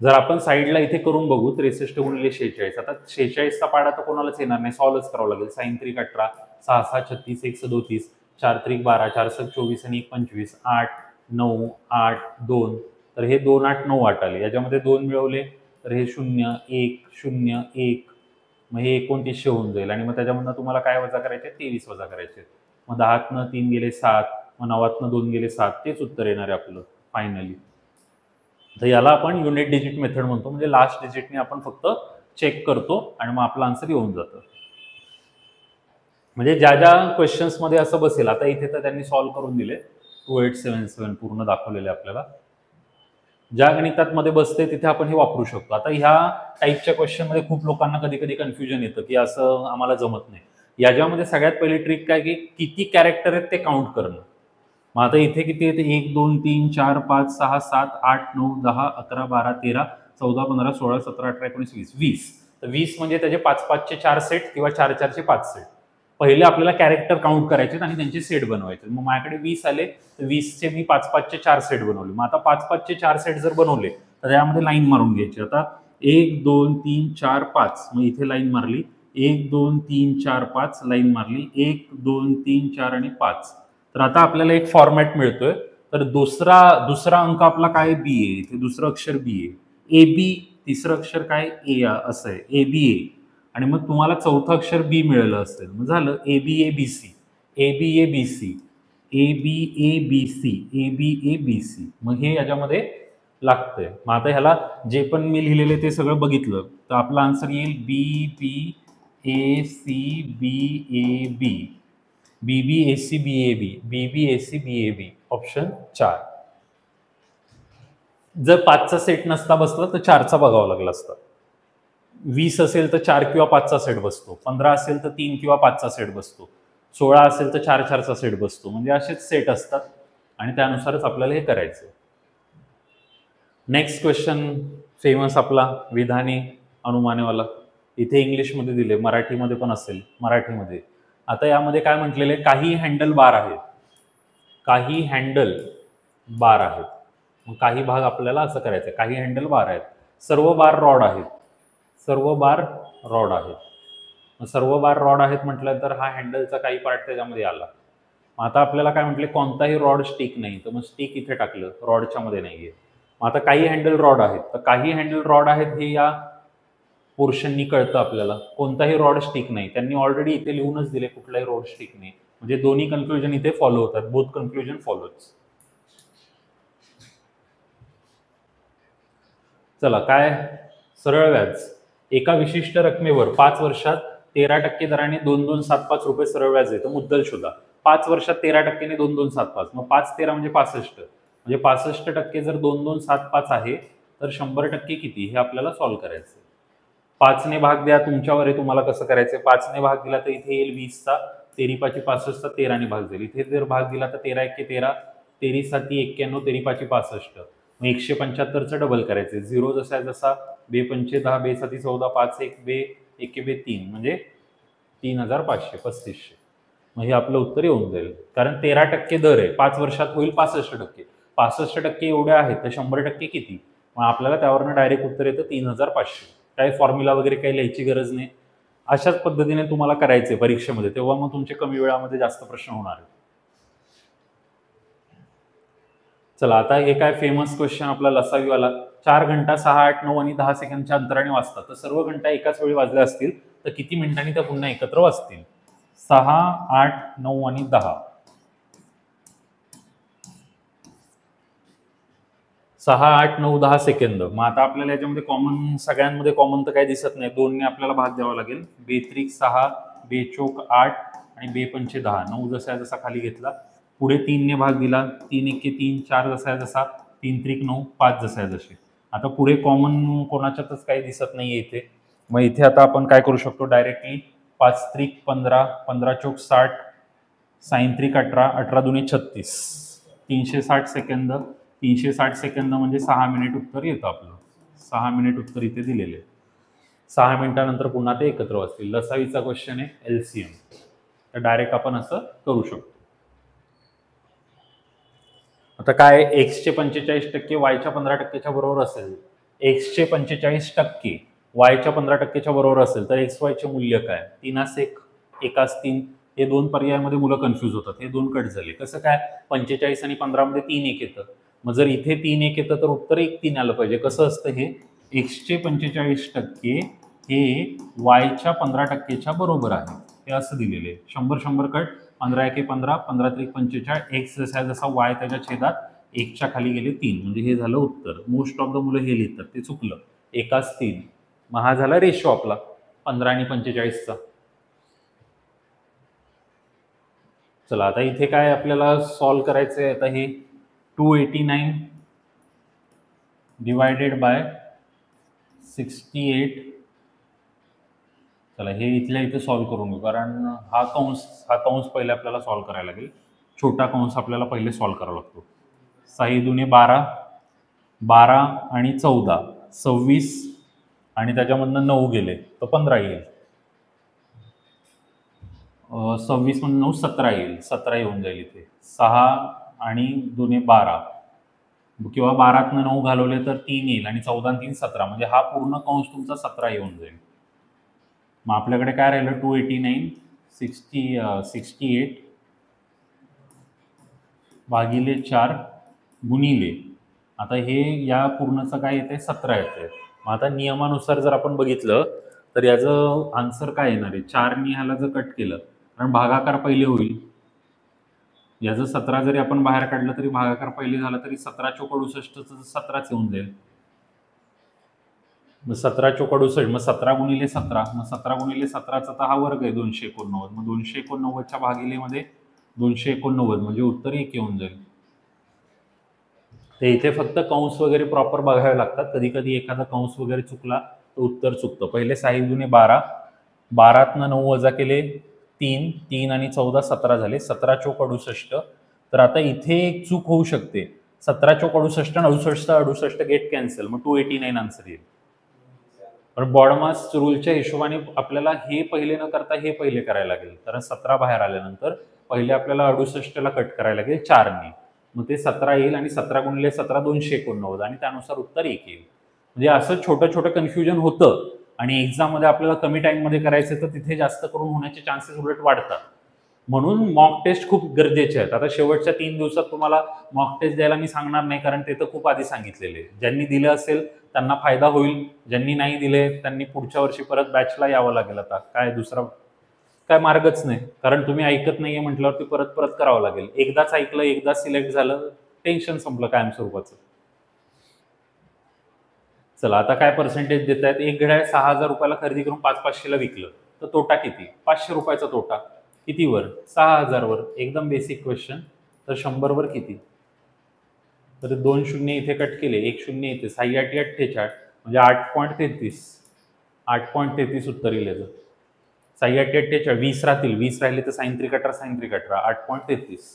जर आपण साईडला इथे करून बघू 63 × 46. आता 46चा पाडा तर कोणालाच येणार नाही, सॉल्व्हच करावं लागेल. 6 × 18 6 6 36 1 37 4 3 12 4 6 24 आणि 1 25 8 9 8 2. तर हे 2 8 9 8 आले, याच्यामध्ये 2 मिळवले तर हे 0 1 0 1. मग हे 2900 होऊन जाईल, आणि मग त्याच्यामधनं तुम्हाला काय वजा करायचे, 23 वजा करायचे. मग 10तनं 3 गेले 7, मग 9तनं 2 गेले 7. तेच उत्तर येणार आहे आपलं फायनली. तर याला आपण युनिट डिजिट मेथड म्हणतो, म्हणजे लास्ट डिजिटने आपण फक्त चेक करतो आणि मग आपला आन्सर येऊन जातं. म्हणजे ज्या ज्या क्वेश्चन्समध्ये असं बसेल, आता इथे तर त्यांनी सॉल्व्ह करून दिले, 2877 पूर्ण दाखवलेले आपल्याला. ज्या गणितात मध्ये बसते तिथे आपण हे वापरू शकतो. आता ह्या टाईपच्या क्वेश्चनमध्ये खूप लोकांना कधी कधी कन्फ्युजन येतं की असं आम्हाला जमत नाही. याच्यामध्ये सगळ्यात पहिली ट्रिक काय की किती कॅरेक्टर आहेत ते काउंट करणं. मग आता इथे किती येते, 1 2 3 4 5 6 7 8 9 10 11 12 13 14 15 16 17 18 19 20 20. तर 20 म्हणजे त्याचे 5 5 चे 4 सेट किंवा 4 4 चे 5 सेट. पहिले आपल्याला कॅरेक्टर काउंट करायचे आणि त्यांचे सेट बनवायचे. मग माझ्याकडे 20 आले तर 20चे मी 5 5 चे 4 सेट बनवले. मग आता 5 5 चे 4 सेट जर बनवले तर त्यामध्ये लाईन मारून घ्यायची. आता 1 2 3 4 5, मग इथे लाईन मारली, 1 2 3 4 5 लाईन मारली, 1 2 3 4 आणि 5. तर आता आपल्याला एक फॉर्मॅट मिळतोय. तर दुसरा अंक आपला काय, बी आहे. इथे दुसरं अक्षर बी आहे, ए बी. तिसरं अक्षर काय, ए असं आहे, ए बी ए. आणि मग तुम्हाला चौथं अक्षर बी मिळालं असेल, मग झालं A B A B C, A B A B C, A B A B C, A B A B C. मग हे याच्यामध्ये लागतंय. मग आता ह्याला जे पण मी लिहिलेले ते सगळं बघितलं तर आपला आन्सर येईल B B A C B A B, B B A C B A B, B B A C B A B, option 4. जर 5चा सेट नसता बसला तर 4चा बघावा लागला असता. 20 असेल तर 4 किंवा 5चा सेट बसतो, 15 असेल तर 3 किंवा 5चा सेट बसतो, 16 असेल तर 4 4चा सेट बसतो. म्हणजे असेच सेट असतात आणि त्यानुसारच आपल्याला हे करायचं. नेक्स्ट क्वेश्चन फेमस आपला विधाने अनुमानेवाला. इथे इंग्लिशमध्ये दिले, मराठीमध्ये पण असेल, मराठीमध्ये. आता यामध्ये काय म्हटलेले, काही हँडल बार आहेत, काही हँडल बार आहेत. मग काही भाग आपल्याला असं करायचं, काही हँडल बार आहेत, सर्व बार रॉड आहेत, सर्व बार रॉड आहेत. मग सर्व बार रॉड आहेत म्हटलं तर हा हँडलचा काही पार्ट त्याच्यामध्ये आला. मग आता आपल्याला काय म्हटले, कोणताही रॉड स्टिक नाही, तर मग स्टिक इथे टाकलं, रॉडच्या मध्ये नाहीये. मग आता काही हँडल रॉड आहेत, तर काही हँडल रॉड आहेत हे या पोर्शननी कळतं आपल्याला. कोणताही रॉड स्टिक नाही, त्यांनी ऑलरेडी इथे लिहूनच दिले कुठलाही रॉड स्टिक नाही. म्हणजे दोन्ही कन्क्लुजन इथे फॉलो होतात, बोथ कन्क्लुजन फॉलोज. चला, काय सरळ व्याज. एका विशिष्ट रकमेवर 5 वर्षात 13% दराने 2275 रुपये सरळ व्याज आहे. तर मुद्दल शोधा. 5 वर्षात 13% 2275, मग 5 13 म्हणजे 65, म्हणजे 65% जर 2275 आहे तर 100% किती, हे आपल्याला सॉल्व्ह करायचं. 5 ने भाग द्या, तुमच्यावर आहे तुम्हाला कसं करायचं. 5 ने भाग दिला तर इथे येईल 20चा, 13 5 65चा 13 ने भाग जाईल. इथे जर भाग दिला तर 13 1 13, 13 7 91, 13 5 65. मग 175चं डबल करायचे, 0 जसा जसा, बे 5 10, बे 7 14, 5 1 बे 1 बे 3, म्हणजे 3500 3500. मग हे आपलं उत्तर येऊन जाईल. कारण 13% दर आहे, 5 वर्षात होईल 65%. 65% एवढे आहेत तर 100% किती. मग आपल्याला त्यावरनं डायरेक्ट उत्तर येतं 3500. काही फॉर्म्युला वगैरे काही लिहायची गरज नाही. अशाच पद्धतीने तुम्हाला करायचे परीक्षेमध्ये, तेव्हा मग तुमचे कमी वेळामध्ये जास्त प्रश्न होणार आहेत. चला, आता हे काय फेमस क्वेश्चन आपला लसावीवाला. 4 घंटा 6 8 9 आणि 10 सेकंदच्या अंतराने वाजतात. तर सर्व घंटा एकाच वेळी वाजल्या असतील तर किती मिनिटांनी त्या पुन्हा एकत्र वाजतील. 6 8 9 आणि 10. 6, 8, 9, 10 सेकंद. मग आता आपल्याला याच्यामध्ये कॉमन, सगळ्यांमध्ये कॉमन तर काही दिसत नाही, 2ने आपल्याला भाग द्यावा लागेल. बेत्रिक 6, बेचोक 8 आणि बेपंचे 10. 9 जसा जसा खाली घेतला, पुढे 3ने भाग दिला, 3 एके 3, 4 जसा जसा, 3 त्रिक 9, 5 जसा जसे. आता पुढे कॉमन कोणाच्यातच काही दिसत नाहीये इथे. मग इथे आता आपण काय करू शकतो, डायरेक्टली 5 त्रिक 15, 15 चोक 60, साइन त्रिक 18, 18 दुने 36, 360 सेकंद. 360 सेकंद म्हणजे 6 मिनिट उत्तर येतं आपलं. 6 मिनिट उत्तर इथे दिलेले. 6 मिनिटानंतर पुन्हा ते एकत्र वाचतील. लसावीचा क्वेश्चन आहे LCM. तर डायरेक्ट आपण असं करू शकतो. आता काय, एक्सचे 45% वायच्या 15%च्या बरोबर असेल. एक्सचे 45% वायच्या 15%च्या बरोबर असेल तर एक्स वायचे मूल्य काय? 3 एकास 3. हे दोन पर्यायामध्ये मुलं कन्फ्यूज होतात. हे दोन कट झाले. कसं काय, 45 आणि 15 मध्ये 3 1 येतं. मग जर इथे 3 1 येतं तर उत्तर 1 3 आलं पाहिजे. कसं असतं हे, एक्सचे 45% हे वायच्या 15%च्या बरोबर आहे. हे असं दिलेले 100 कट. 15 एके 15, 15 त्रिक 45. एक्स जसा जसा वाय त्याच्या छेदात 1च्या खाली गेले 3, म्हणजे हे झालं उत्तर. मोस्ट ऑफ द मुलं हे लिहितात, ते चुकलं. एकास 3. मग हा झाला रेशो आपला 15 आणि 45चा. चला आता इथे काय आपल्याला सॉल्व करायचं आहे. आता हे 289 डिवायडेड बाय 68. चला हे इथल्या इथे सॉल्व करून घेऊ, कारण हा कंस पहिले आपल्याला सॉल्व करायला लागेल. छोटा कंस आपल्याला पहिले सॉल्व करावा लागतो. 6 दुने 12, 12 आणि 14 26, आणि त्याच्यामधनं 9 गेले तर 15 येईल. 26 मधून 9 17 येईल. 17 येऊन जाईल इथे. 6 आणि 2 12, किंवा 12तनं 9 घालवले तर 3 येईल, आणि 14 आणि 3 17, म्हणजे हा पूर्ण कंस तुमचा 17 येऊन जाईल. मग आपल्याकडे काय राहिलं, 289 68 भागिले 4 गुणिले, आता हे या पूर्णचं काय येते 17 येते. मग आता नियमानुसार जर आपण बघितलं तर याचं आन्सर काय येणार आहे, 4ने ह्याला जर कट केलं, कारण भागाकार पहिले होईल. याचं 17 जरी आपण बाहेर काढलं तरी भागाकार पहिले झाला तरी 17 चोक 68 17च येऊन जाईल. मग 17 चोक 68, मग 17 गुणिले 17, मग 17 गुणिले 17चा तर हा वर्ग आहे 289. मग 289च्या भागिलेमध्ये 289, म्हणजे उत्तर 1 येऊन जाईल. ते इथे फक्त कंस वगैरे प्रॉपर बघावे लागतात. कधी कधी एखादा कंस वगैरे चुकला तर उत्तर चुकतं. पहिले 6 दुने 12, 12तनं 9 वजा केले 3, 3 आणि 14 17 झाले. 17 चोक 68. तर आता इथे एक चूक होऊ शकते. 17 चोक 68 आणि 68 गेट कॅन्सल, मग 289 आन्सर येईल. पण बॉडमास रूलच्या हिशोबाने आपल्याला हे पहिले न करता हे पहिले करायला लागेल. कारण 17 बाहेर आल्यानंतर पहिले आपल्याला 68ला कट करायला लागेल 4ने. मग ते 17 येईल, आणि 17 गुणिले 17 289, आणि त्यानुसार उत्तर 1 येईल. म्हणजे असं छोटं छोटं कन्फ्युजन होतं. आणि एक्झाममध्ये आपल्याला कमी टाईममध्ये करायचं तर तिथे जास्त करून होण्याचे चान्सेस उलट वाढतात. म्हणून मॉक टेस्ट खूप गरजेचे आहेत. आता शेवटच्या 3 दिवसात तुम्हाला मॉक टेस्ट द्यायला मी सांगणार नाही, कारण ते तर खूप आधी सांगितलेले. ज्यांनी दिलं असेल त्यांना फायदा होईल, ज्यांनी नाही दिले त्यांनी पुढच्या वर्षी परत बॅचला यावं लागेल. आता काय दुसरा काय मार्गच नाही, कारण तुम्ही ऐकत नाहीये म्हटल्यावरती परत परत करावं लागेल. एकदाच ऐकलं, एकदाच सिलेक्ट झालं, टेन्शन संपलं कायम स्वरूपाचं. चला आता काय पर्सेंटेज देत आहेत. एक घड्याळ 6000 रुपयाला खरेदी करून 500-500ला विकलं तर तोटा किती? 500 रुपयाचा तोटा. कितीवर? 6000 वर. एकदम बेसिक क्वेश्चन. तर 100 वर किती? तर 2 शून्य इथे कट केले, 1 शून्य इथे, 6 8 48, म्हणजे 8.33. 8.33 उत्तर येईल याचं. 6 8 48, 20 राहतील, 20 राहिले तर साइन त्रिक 18, साइन त्रिक 18, 8.33.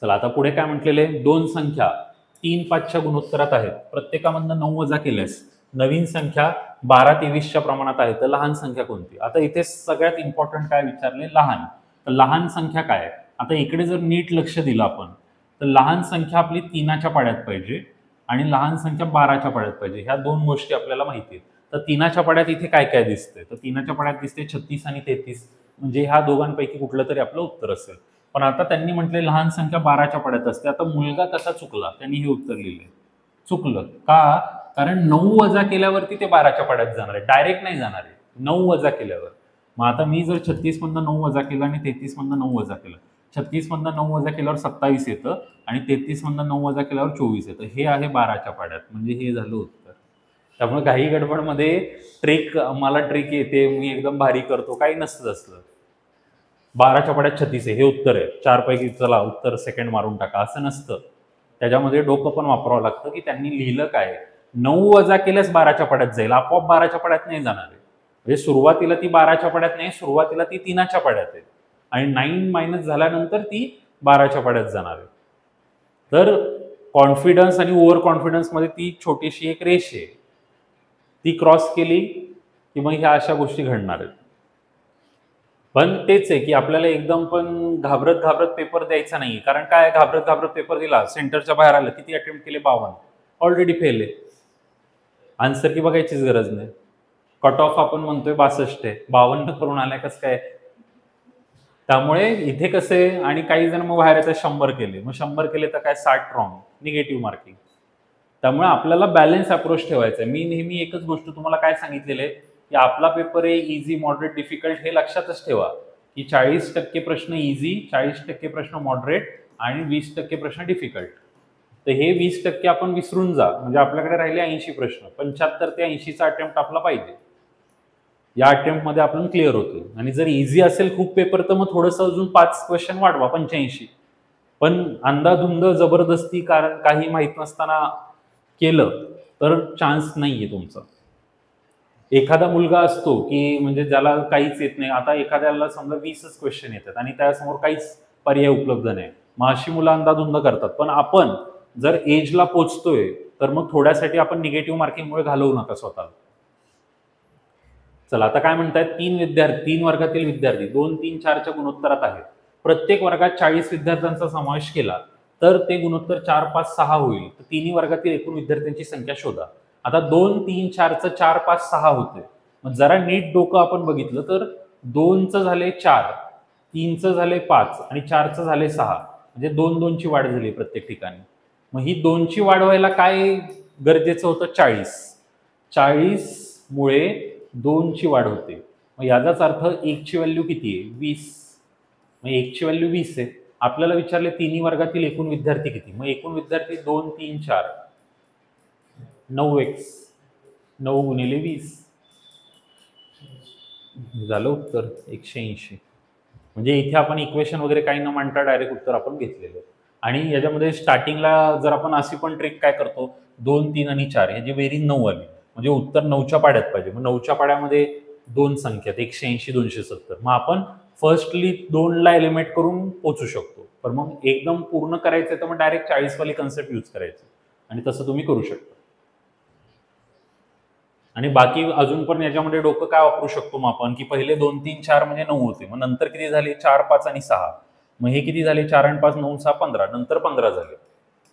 चला आता पुढे काय म्हटलेले, दोन संख्या 3 5च्या गुणोत्तरात आहेत, प्रत्येकामधनं 9 वजा केल्यास नवीन संख्या 12 23च्या प्रमाणात आहे, तर लहान संख्या कोणती? आता इथे सगळ्यात इम्पॉर्टंट काय विचारले, लहान. तर लहान संख्या काय? आता इकडे जर नीट लक्ष दिलं आपण तर लहान संख्या आपली 3च्या पाड्यात पाहिजे आणि लहान संख्या 12च्या पाड्यात पाहिजे. ह्या दोन गोष्टी आपल्याला माहिती आहेत. तर 3च्या पाड्यात इथे काय काय दिसते? तर 3च्या पाड्यात दिसते 36 आणि 33, म्हणजे ह्या दोघांपैकी कुठलं तरी आपलं उत्तर असेल. पण आता त्यांनी म्हटले लहान संख्या 12च्या पाड्यात असते. आता मुलगा कसा चुकला? त्यांनी हे उत्तर लिहिले. चुकलं का? कारण 9 वजा केल्यावरती ते 12च्या पाड्यात जाणार आहे, डायरेक्ट नाही जाणार आहे, 9 वजा केल्यावर. मग आता मी जर 36 मधनं 9 वजा केलं आणि 33 मधनं 9 वजा केलं, 36 मधनं 9 वजा केल्यावर 27 येतं आणि 33 मधनं 9 वजा केल्यावर 24 येतं. हे आहे 12च्या पाड्यात, म्हणजे हे झालं उत्तर. त्यामुळे घाई गडबडमध्ये मला ट्रिक येते, मी एकदम भारी करतो, काही नसतं असलं. 12च्या पाड्यात 36 आहे, हे उत्तर आहे. 4 पैकी चला उत्तर सेकंड मारून टाका, असं नसतं. त्याच्यामध्ये डोकं पण वापरावं लागतं की त्यांनी लिहिलं काय. 9 वजा केल्यास 12च्या पाड्यात जाईल, आपोआप 12च्या पाड्यात नाही जाणार आहे. म्हणजे सुरुवातीला ती 12च्या पाड्यात नाही, सुरुवातीला ती 3च्या पाड्यात आहे आणि 9 मायनस झाल्यानंतर ती 12च्या पाड्यात जाणार आहे. तर कॉन्फिडन्स आणि ओव्हर कॉन्फिडन्समध्ये ती छोटीशी एक रेष आहे, ती क्रॉस केली की मग ह्या अशा गोष्टी घडणार आहेत. पण तेच आहे की आपल्याला एकदम पण घाबरत घाबरत पेपर द्यायचा नाही. कारण काय, घाबरत घाबरत पेपर दिला, सेंटरच्या बाहेर आलं, किती अटेम्प्ट केले, 52, ऑलरेडी फेल आहे. आन्सर की बघायचीच गरज नाही. कट ऑफ आपण म्हणतोय 62 आहे, 52 करून आलाय कसं काय. त्यामुळे इथे कसे, आणि काही जण मग बाहेर येतात 100 केले, मग 100 केले तर काय 60 रॉंग, निगेटिव्ह मार्किंग. त्यामुळे आपल्याला बॅलन्स अप्रोच ठेवायचा आहे. मी नेहमी एकच गोष्ट तुम्हाला काय सांगितलेलं आहे की आपला पेपर आहे इझी, मॉडरेट, डिफिकल्ट, हे लक्षातच ठेवा की 40% प्रश्न इझी, 40% प्रश्न मॉडरेट आणि 20% प्रश्न डिफिकल्ट. तर हे 20% आपण विसरून जा, म्हणजे आपल्याकडे राहिले 80 प्रश्न, 75 ते 80चा अटेम्प्ट आपला पाहिजे. या अटेम्प्टमध्ये आपण क्लिअर होतो. आणि जर इझी असेल खूप पेपर तर मग थोडंसं अजून 5 क्वेश्चन वाढवा, 85. पण अंधाधुंद जबरदस्ती कारण काही माहीत नसताना केलं तर चान्स नाहीये तुमचा. एखादा मुलगा असतो की म्हणजे ज्याला काहीच येत नाही, आता एखाद्याला समजा 20च क्वेश्चन येतात आणि त्यासमोर काहीच पर्याय उपलब्ध नाही, मग अशी मुलं अंधाधुंद करतात. पण आपण जर एजला पोचतोय तर मग थोड्यासाठी आपण निगेटिव्ह मार्किंगमुळे घालवू नका स्वतःला. चला आता काय म्हणतायत, 3 वर्गातील विद्यार्थी 2, 3, 4च्या गुणोत्तरात आहेत. प्रत्येक वर्गात 40 विद्यार्थ्यांचा समावेश केला तर ते गुणोत्तर 4, 5, 6 होईल. तर तिन्ही वर्गातील एकूण विद्यार्थ्यांची संख्या शोधा. आता 2, 3, 4चं 4, 5, 6 होते. मग जरा नीट डोकं आपण बघितलं तर 2चं झाले 4, 3चं झाले 5 आणि 4चं झाले 6, म्हणजे 2, 2ची वाढ झाली प्रत्येक ठिकाणी. मग ही 2ची वाढ व्हायला काय गरजेचं होतं, 40 मुळे 2ची वाढ होते. मग याचाच अर्थ 1ची व्हॅल्यू किती आहे, 20. मग 1ची व्हॅल्यू 20 आहे. आपल्याला विचारले तिन्ही वर्गातील एकूण विद्यार्थी किती. मग एकूण विद्यार्थी 2, 3, 4, 9x, 9 गुणिले 20 झालं उत्तर 180. म्हणजे इथे आपण इक्वेशन वगैरे काही न मांडता डायरेक्ट उत्तर आपण घेतलेलं. आणि याच्यामध्ये स्टार्टिंगला जर आपण अशी पण ट्रिक काय करतो, 2, 3 आणि 4 ह्याची बेरीज 9 आली म्हणजे उत्तर 9च्या पाड्यात पाहिजे. मग 9च्या पाड्यामध्ये 2 संख्या, 180, 270. मग आपण फर्स्टली 2ला एलिमिनेट करून पोचू शकतो. पण मग एकदम पूर्ण करायचं तर मग डायरेक्ट 40 वाली कन्सेप्ट यूज करायचं आणि तसं तुम्ही करू शकता. आणि बाकी अजून पण याच्यामध्ये डोकं काय वापरू शकतो मग आपण, की पहिले 2, 3, 4 म्हणजे 9 होते, मग नंतर किती झाले 4, 5 आणि 6. मग हे किती झाले 4 आणि 5, 9, 6, 15, नंतर 15 झाले.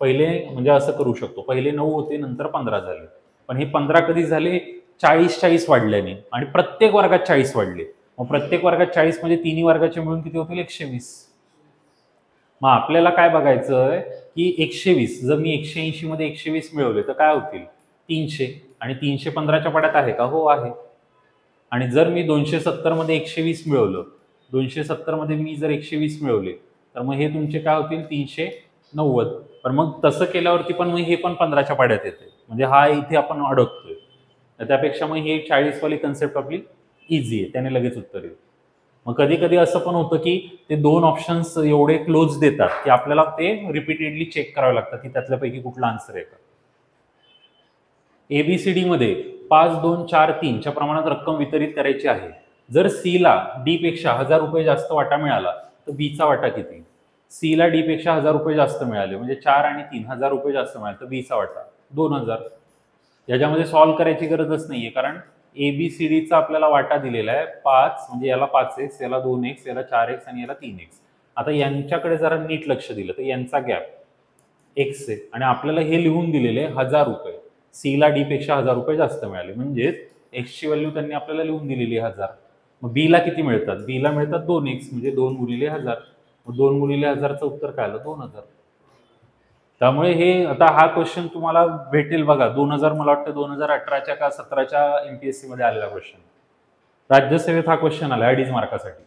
पहिले म्हणजे असं करू शकतो, पहिले 9 होते नंतर 15 झाले. पण हे 15 कधी झाले, 40 वाढल्याने, आणि प्रत्येक वर्गात 40 वाढले. मग प्रत्येक वर्गात 40 म्हणजे तिन्ही वर्गाचे मिळून किती होतील, 120. मग आपल्याला काय बघायचं की 120 जर मी 180 मध्ये 120 मिळवले तर काय होतील 300, आणि 315च्या पाड्यात आहे का, हो आहे. आणि जर मी 270 मध्ये 120 मिळवलं, 270 मध्ये मी जर 120 मिळवले तर मग हे तुमचे काय होतील 390. पण मग तसं केल्यावरती पण मग हे पण 15च्या पाड्यात येते, म्हणजे हा इथे आपण अडकतोय. त्यापेक्षा मग हे 40 वाली कन्सेप्ट आपली इझी आहे, त्याने लगेच उत्तर येईल. मग कधी कधी असं पण होतं की ते 2 ऑप्शन्स एवढे क्लोज देतात की आपल्याला ते रिपीटेडली चेक करावं लागतं की त्यातल्यापैकी कुठला आन्सर आहे का. ABCD मध्ये 5, 2, 4, 3च्या प्रमाणात रक्कम वितरित करायची आहे. जर C ला D पेक्षा 1000 रुपये जास्त वाटा मिळाला तर B चा वाटा किती. C ला D पेक्षा 1000 रुपये जास्त मिळाले म्हणजे 4 आणि 3 1000 रुपये जास्त मिळाले तर B चा वाटा 2000. याच्यामध्ये सॉल्व्ह करायची गरजच नाहीये, कारण ABCDचा आपल्याला वाटा दिलेला आहे 5, म्हणजे याला 5x, याला 2x, याला 4x आणि याला 3x. आता यांच्याकडे जरा नीट लक्ष दिलं तर यांचा गॅप x आहे आणि आपल्याला हे लिहून दिलेले 1000 रुपये. C ला D पेक्षा 1000 रुपये जास्त मिळाले, म्हणजेच x ची व्हॅल्यू त्यांनी आपल्याला लिहून दिलेली 1000. मग B ला किती मिळतात, B ला मिळतात 2x, म्हणजे 2 गुणिले 1000. मग 2 गुणिले 1000चं उत्तर काय आलं 2000. त्यामुळे हे आता हा क्वेश्चन तुम्हाला भेटेल बघा 2000, मला वाटतं 2018च्या का 17च्या MPSC मध्ये आलेला क्वेश्चन. राज्यसेवेत हा क्वेश्चन आला 2.5 मार्कासाठी.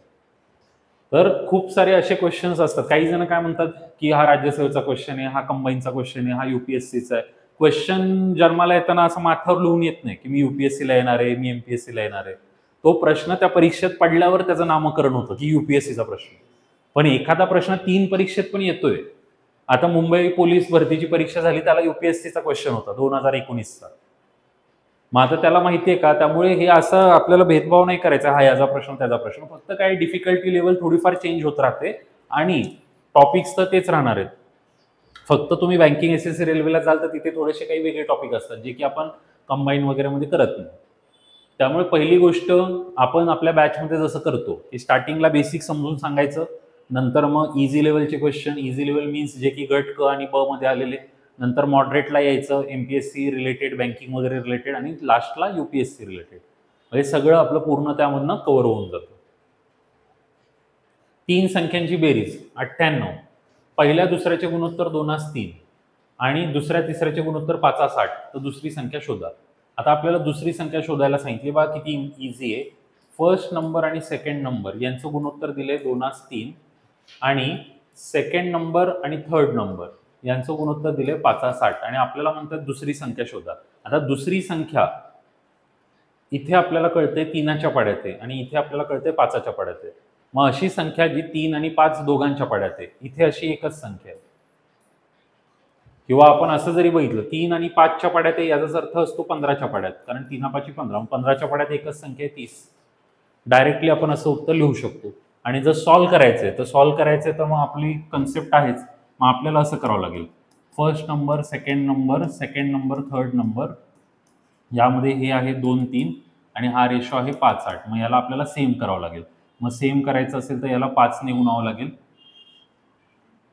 तर खूप सारे असे क्वेश्चन्स असतात. काही जण काय म्हणतात की हा राज्यसेवेचा क्वेश्चन आहे, हा कंबाईनचा क्वेश्चन आहे, हा युपीएससीचा आहे. क्वेश्चन जन्माला येताना असं माथ्यावर लिहून येत नाही की मी युपीएससीला येणार आहे, मी एमपीएससीला येणार आहे. तो प्रश्न त्या परीक्षेत पडल्यावर त्याचं नामकरण होतं की युपीएससीचा प्रश्न. पण एखादा प्रश्न 3 परीक्षेत पण येतोय. आता मुंबई पोलीस भरतीची परीक्षा झाली, त्याला युपीएससीचा क्वेश्चन होता 2019चा. मग आता त्याला माहितीये का, त्यामुळे हे असं आपल्याला भेदभाव नाही करायचा, हा याचा प्रश्न त्याचा प्रश्न. फक्त काय डिफिकल्टी लेवल थोडीफार चेंज होत राहते आणि टॉपिक्स तर तेच राहणार आहेत. फक्त तुम्ही बँकिंग एसएससी रेल्वेला जाल तर तिथे थोडेसे काही वेगळे टॉपिक असतात जे की आपण कंबाईन वगैरे मध्ये करत नाही. त्यामुळे पहिली गोष्ट आपण आपल्या बॅचमध्ये जसं करतो की स्टार्टिंगला बेसिक समजून सांगायचं, नंतर मग इझी लेवलचे क्वेश्चन, इझी लेवल मीन्स जे की गट क आणि ब मध्ये आलेले, नंतर मॉडरेटला यायचं एमपीएससी रिलेटेड, बँकिंग वगैरे रिलेटेड, आणि लास्टला युपीएससी रिलेटेड. म्हणजे सगळं आपलं पूर्ण त्यामधनं कव्हर होऊन जातं. 3 संख्यांची बेरीज 98, पहिल्या दुसऱ्याचे गुणोत्तर 2/3 आणि दुसऱ्या तिसऱ्याचे गुणोत्तर 5/60. तर दुसरी संख्या शोधा. आता आपल्याला दुसरी संख्या शोधायला सांगितली बघा, किती इझी आहे. फर्स्ट नंबर आणि सेकंड नंबर यांचं गुणोत्तर दिले 2/3 आणि सेकंड नंबर आणि थर्ड नंबर यांचं गुणोत्तर दिले 5/60 आणि आपल्याला म्हणतात दुसरी संख्या शोधा. आता दुसरी संख्या इथे आपल्याला कळते 3च्या पाड्यात आहे आणि इथे आपल्याला कळते 5च्या पाड्यात आहे. मग अशी संख्या जी 3 आणि 5 दोघांच्या पाड्यात आहे, इथे अशी एकच संख्या आहे. किंवा आपण असं जरी बघितलं 3 आणि 5च्या पाड्यात आहे, याचाच अर्थ असतो 15च्या पाड्यात, कारण 3 5 15, 15च्या पाड्यात एकच संख्या आहे 30. डायरेक्टली आपण असं उत्तर लिहू शकतो. आणि जर सॉल्व्ह करायचंय तर मग आपली कन्सेप्ट आहेच. मग आपल्याला असं करावं लागेल, first number, second number, third number, यामध्ये हे आहे 2 3 आणि हा रेशो आहे 5 8. मग याला आपल्याला सेम करावं लागेल. मग सेम करायचं असेल तर याला 5 ने गुणावं लागेल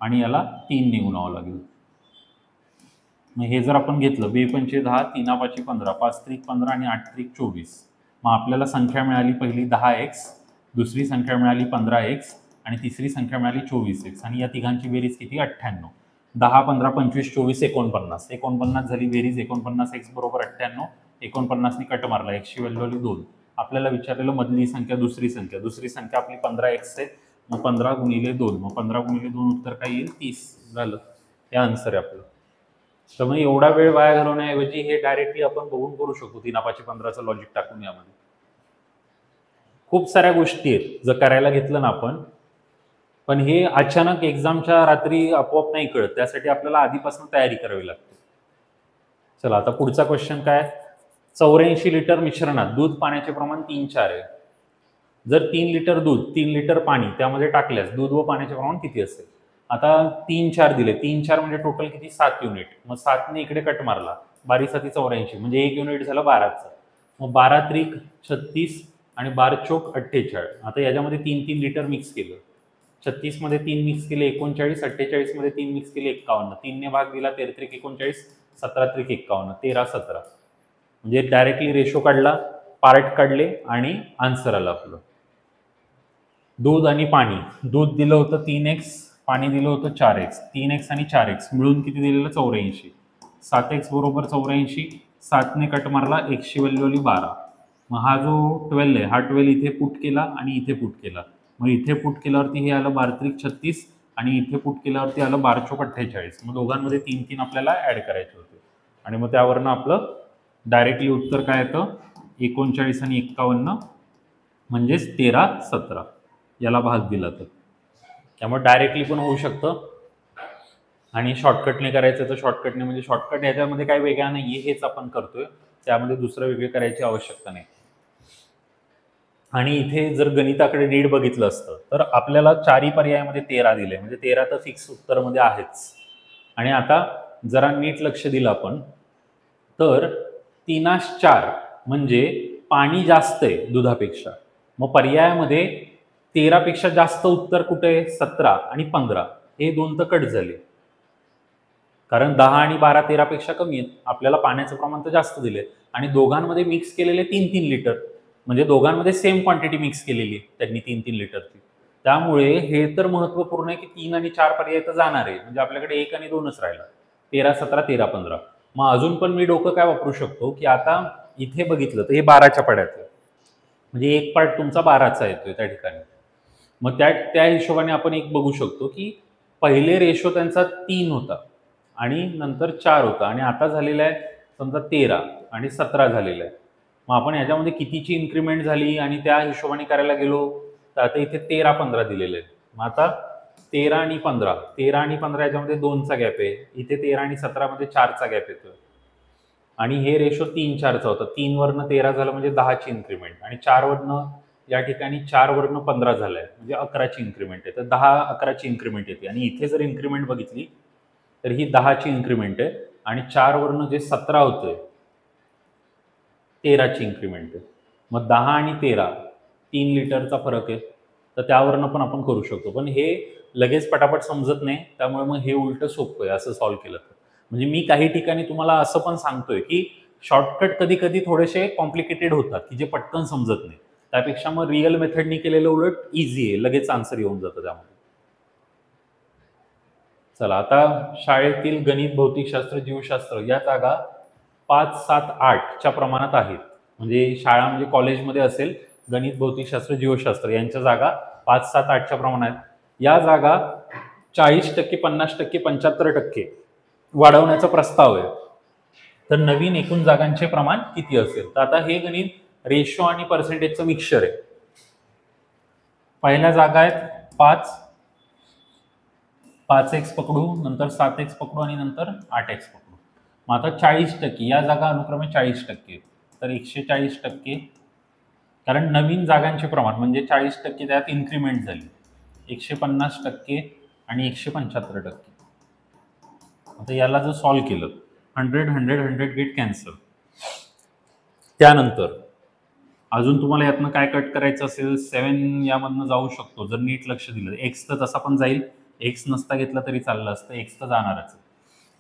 आणि याला 3 ने गुणावं लागेल. मग हे जर आपण घेतलं 2 पंचे 10, 3 5 15, 5 त्रिक 15 आणि 8 त्रिक 24. मग आपल्याला संख्या मिळाली पहिली 10x, दुसरी संख्या मिळाली 15x आणि तिसरी संख्या मिळाली 24x. आणि या तिघांची बेरीज किती? 98. 10 15 25 24 49. 49 झाली बेरीज. 49x बरोबर 98. 49 ने कट मारला, x ची व्हॅल्यू आली 2. आपल्याला विचारलेलं मधली संख्या, दुसरी संख्या आपली 15x आहे. मग 15 गुणिले 2, मग 15 गुणिले 2 उत्तर काय येईल? 30 झालं. हे आन्सर आहे आपलं. तर मग एवढा वेळ वाया घालवण्याऐवजी हे डायरेक्टली आपण बघून करू शकतो 3 5 15चं लॉजिक टाकून. यामध्ये खूप साऱ्या गोष्टी आहेत जर करायला घेतलं ना आपण, पण हे अचानक एक्झामच्या रात्री आपोआप नाही कळत, त्यासाठी आपल्याला आधीपासून तयारी करावी लागते. चला आता पुढचा क्वेश्चन काय? 84 लिटर मिश्रणात दूध पाण्याचे प्रमाण 3:4 आहे. जर 3 लिटर दूध 3 लिटर पाणी त्यामध्ये टाकल्यास दूध व पाण्याचे प्रमाण किती असेल? आता 3-4 दिले, 3-4 म्हणजे टोटल किती? 7 युनिट. मग 7 ने इकडे कट मारला, 12 7 84 म्हणजे 1 युनिट झालं 12चं. मग 12 त्रिक 36 आणि 12 चोक 48. आता याच्यामध्ये 3-3 लिटर मिक्स केलं. 36 मध्ये 3 मिक्स केले 39, 48 मध्ये 3 मिक्स केले 51. 3 ने भाग दिला 13 त्रिक 39, 17 त्रिक 51, 13 17. म्हणजे डायरेक्टली रेशो काढला, पार्ट काढले आणि आन्सर आलं आपलं. दूध आणि पाणी, दूध दिलं होतं 3x, पाणी दिलं होतं 4x. 3x आणि 4x मिळून किती दिलेलं? 84. 7x बरोबर 84. 7 ने कट मारला, x ची व्हॅल्यू आली 12. मग हा जो 12 आहे, हा 12 इथे पुट केला आणि इथे पुट केला. मग इथे पुट केल्यावरती हे आलं 12 त्रिक 36 आणि इथे पुट केल्यावरती आलं 12 चोक 48. मग दोघांमध्ये 3-3 आपल्याला ऍड करायचे होते आणि मग त्यावरनं आपलं डायरेक्टली उत्तर काय येतं? 39 आणि 51 म्हणजेच 13 17. याला भाग दिला तर त्यामुळे डायरेक्टली पण होऊ शकतं आणि शॉर्टकटने करायचं तर शॉर्टकटने, म्हणजे शॉर्टकट याच्यामध्ये काय वेगळा नाहीये, हेच आपण करतोय, त्यामध्ये दुसरं वेगळे करायची आवश्यकता नाही. आणि इथे जर गणिताकडे नीट बघितलं असतं तर आपल्याला 4ही पर्यायामध्ये 13 दिले, म्हणजे 13 तर फिक्स उत्तरमध्ये आहेच. आणि आता जरा नीट लक्ष दिलं आपण तर 3:4 म्हणजे पाणी जास्त आहे दुधापेक्षा. मग पर्यायामध्ये 13 पेक्षा जास्त उत्तर कुठे आहे? 17 आणि 15. हे दोन तर कट झाले, कारण 10 आणि 12 13 पेक्षा कमी आहेत. आपल्याला पाण्याचं प्रमाण तर जास्त दिले आणि दोघांमध्ये मिक्स केलेले 3-3 लिटर, म्हणजे दोघांमध्ये सेम क्वांटिटी मिक्स केलेली आहे त्यांनी 3-3 लिटरची. त्यामुळे हे तर महत्वपूर्ण आहे की 3 आणि 4 पर्याय तर जाणार आहे, म्हणजे आपल्याकडे 1 आणि 2च राहिला. 13 17 13 15. मग अजून पण मी डोकं काय वापरू शकतो की आता इथे बघितलं तर हे 12च्या पाड्यात आहे, म्हणजे एक पार्ट तुमचा 12चा येतोय त्या ठिकाणी. मग त्या हिशोबाने आपण एक बघू शकतो की पहिले रेशो त्यांचा 3 होता आणि नंतर 4 होता आणि आता झालेला आहे समजा 13 आणि 17 झालेला आहे. मग आपण याच्यामध्ये कितीची इन्क्रीमेंट झाली आणि त्या हिशोबाने करायला गेलो तर आता इथे 13-15 दिलेले आहे. मग आता 13 आणि 15 याच्यामध्ये 2चा गॅप आहे. इथे 13 आणि 17 मध्ये 4चा गॅप येतोय आणि हे रेशो 3-4चा होता. 3 वरनं 13 झालं म्हणजे 10ची इन्क्रीमेंट आणि 4 वरनं या ठिकाणी 4 वरनं 15 झालंय म्हणजे 11ची इन्क्रीमेंट आहे. तर 10-11ची इन्क्रीमेंट येते आणि इथे जर इन्क्रीमेंट बघितली तर ही 10ची इन्क्रीमेंट आहे आणि 4 वरनं जे 17 होतंय 13ची इन्क्रीमेंट आहे. मग 10 आणि 13 3 लिटरचा फरक आहे. तर त्यावरनं पण आपण करू शकतो. पण हे लगेच पटापट समजत नाही, त्यामुळे मग हे उलटं सोपं आहे असं सॉल्व्ह केलं तर. म्हणजे मी काही ठिकाणी तुम्हाला असं पण सांगतोय की शॉर्टकट कधी कधी थोडेसे कॉम्प्लिकेटेड होतात की जे पटकन समजत नाही. त्यापेक्षा मग रिअल मेथडनी केलेलं उलट इझी आहे, लगेच आन्सर येऊन जातं त्यामध्ये. चला आता शाळेतील गणित, भौतिकशास्त्र, जीवशास्त्र या जागा 5, 7, 8च्या प्रमाणात आहेत. म्हणजे शाळा म्हणजे कॉलेजमध्ये असेल गणित, भौतिकशास्त्र, जीवशास्त्र यांच्या जागा 5, 7, 8च्या प्रमाणात आहेत. या जागा 40%, 50%, 75% वाढवण्याचा प्रस्ताव आहे. तर नवीन एकूण जागांचे प्रमाण किती असेल? तर आता हे गणित रेशो आणि पर्सेंटेजचं मिक्सचर आहे. पहिल्या जागा आहेत 5x पकडू, नंतर 7x पकडू आणि नंतर 8x पकडू. मग आता 40% या जागा अनुक्रमे 40%, तर 140%, कारण नवीन जागांचे प्रमाण म्हणजे 40% त्यात इन्क्रीमेंट झाली, 150% आणि 175%. आता याला जर सॉल्व्ह केलं 100 गेट कॅन्सल. त्यानंतर अजून तुम्हाला यातनं काय कट करायचं असेल 7 यामधनं जाऊ शकतो जर नीट लक्ष दिलं. एक्स तर तसा पण जाईल, एक्स नसता घेतला तरी चाललं असतं, एक्स तर जाणारच.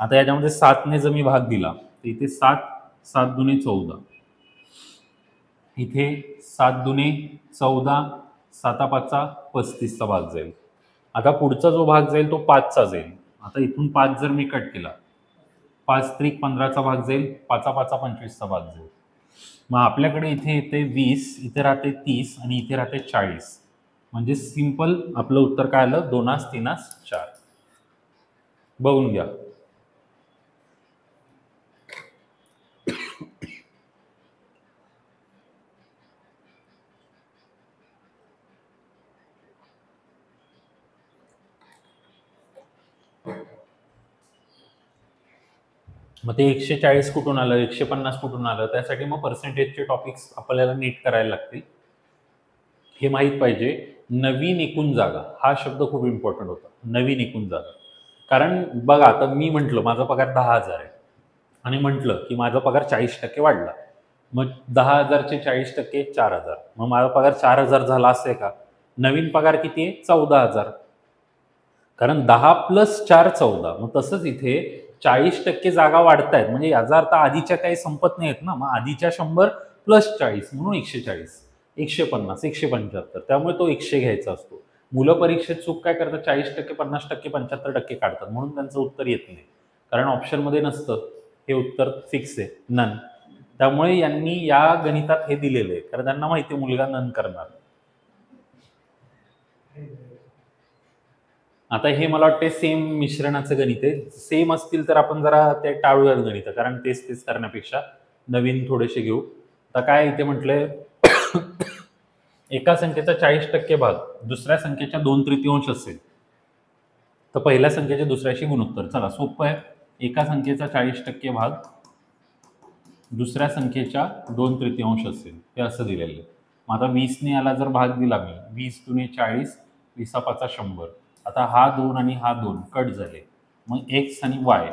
आता याच्यामध्ये 7ने जर मी भाग दिला तर इथे 7 दुने 14, इथे 7 दुने 14, 7 पाचा 35चा भाग जाईल. आता पुढचा जो भाग जाईल तो 5चा जाईल. आता इथून 5 जर मी कट केला 5 त्रिक 15चा भाग जाईल, 5 पाचा 25चा भाग जाईल. मग आपल्याकडे इथे येते 20, इथे राहते 30 आणि इथे राहते 40. म्हणजे सिंपल आपलं उत्तर काय आलं? 2 3 4. बघून घ्या. मग ते 140 कुठून आलं, 150 कुठून आलं, त्यासाठी मग पर्सेंटेजचे टॉपिक्स आपल्याला नीट करायला लागतील. हे माहीत पाहिजे. नवीन एकूण जागा हा शब्द खूप इम्पॉर्टंट होता. नवीन एकूण जागा, कारण बघा आता मी म्हटलं माझा पगार 10,000 आहे आणि म्हटलं की माझा पगार 40% वाढला. मग 10,000चे 40% 4,000, मग माझा पगार 4,000 झाला असं आहे का? नवीन पगार किती आहे? 14,000. कारण 10 + 4 14. मग तसंच इथे 40% जागा वाढतायत म्हणजे याचा अर्थ आधीच्या काही संपत नाहीत ना. मग आधीच्या 100 + 40 म्हणून 140, 150, 175. त्यामुळे तो 100 घ्यायचा असतो. मुलं परीक्षेत चूक काय करतात? 40%, 50%, 75% काढतात म्हणून त्यांचं उत्तर येत नाही. कारण ऑप्शनमध्ये नसतं, हे उत्तर फिक्स आहे, नन. त्यामुळे यांनी या गणितात हे दिलेलं आहे कारण त्यांना माहिती आहे मुलगा नन करणार. आता हे मला वाटते सेम मिश्रणाचं गणित आहे. सेम असतील तर आपण जरा ते टाळूयात गणित, कारण तेच करण्यापेक्षा नवीन थोडेसे घेऊ. आता काय इथे म्हटलंय एका संख्येचा 40% भाग दुसऱ्या संख्येच्या 2/3 असेल तर पहिल्या संख्येच्या दुसऱ्याशी गुणोत्तर. चला सोपं आहे. एका संख्येचा 40% भाग दुसऱ्या संख्येच्या 2/3 असेल, हे असं दिलेलं आहे. मग आता 20ने याला जर भाग दिला मी, 20 दुने 40, 20 पाचा 100. आता हा 2 आणि हा 2 कट झाले. मग एक्स आणि वाय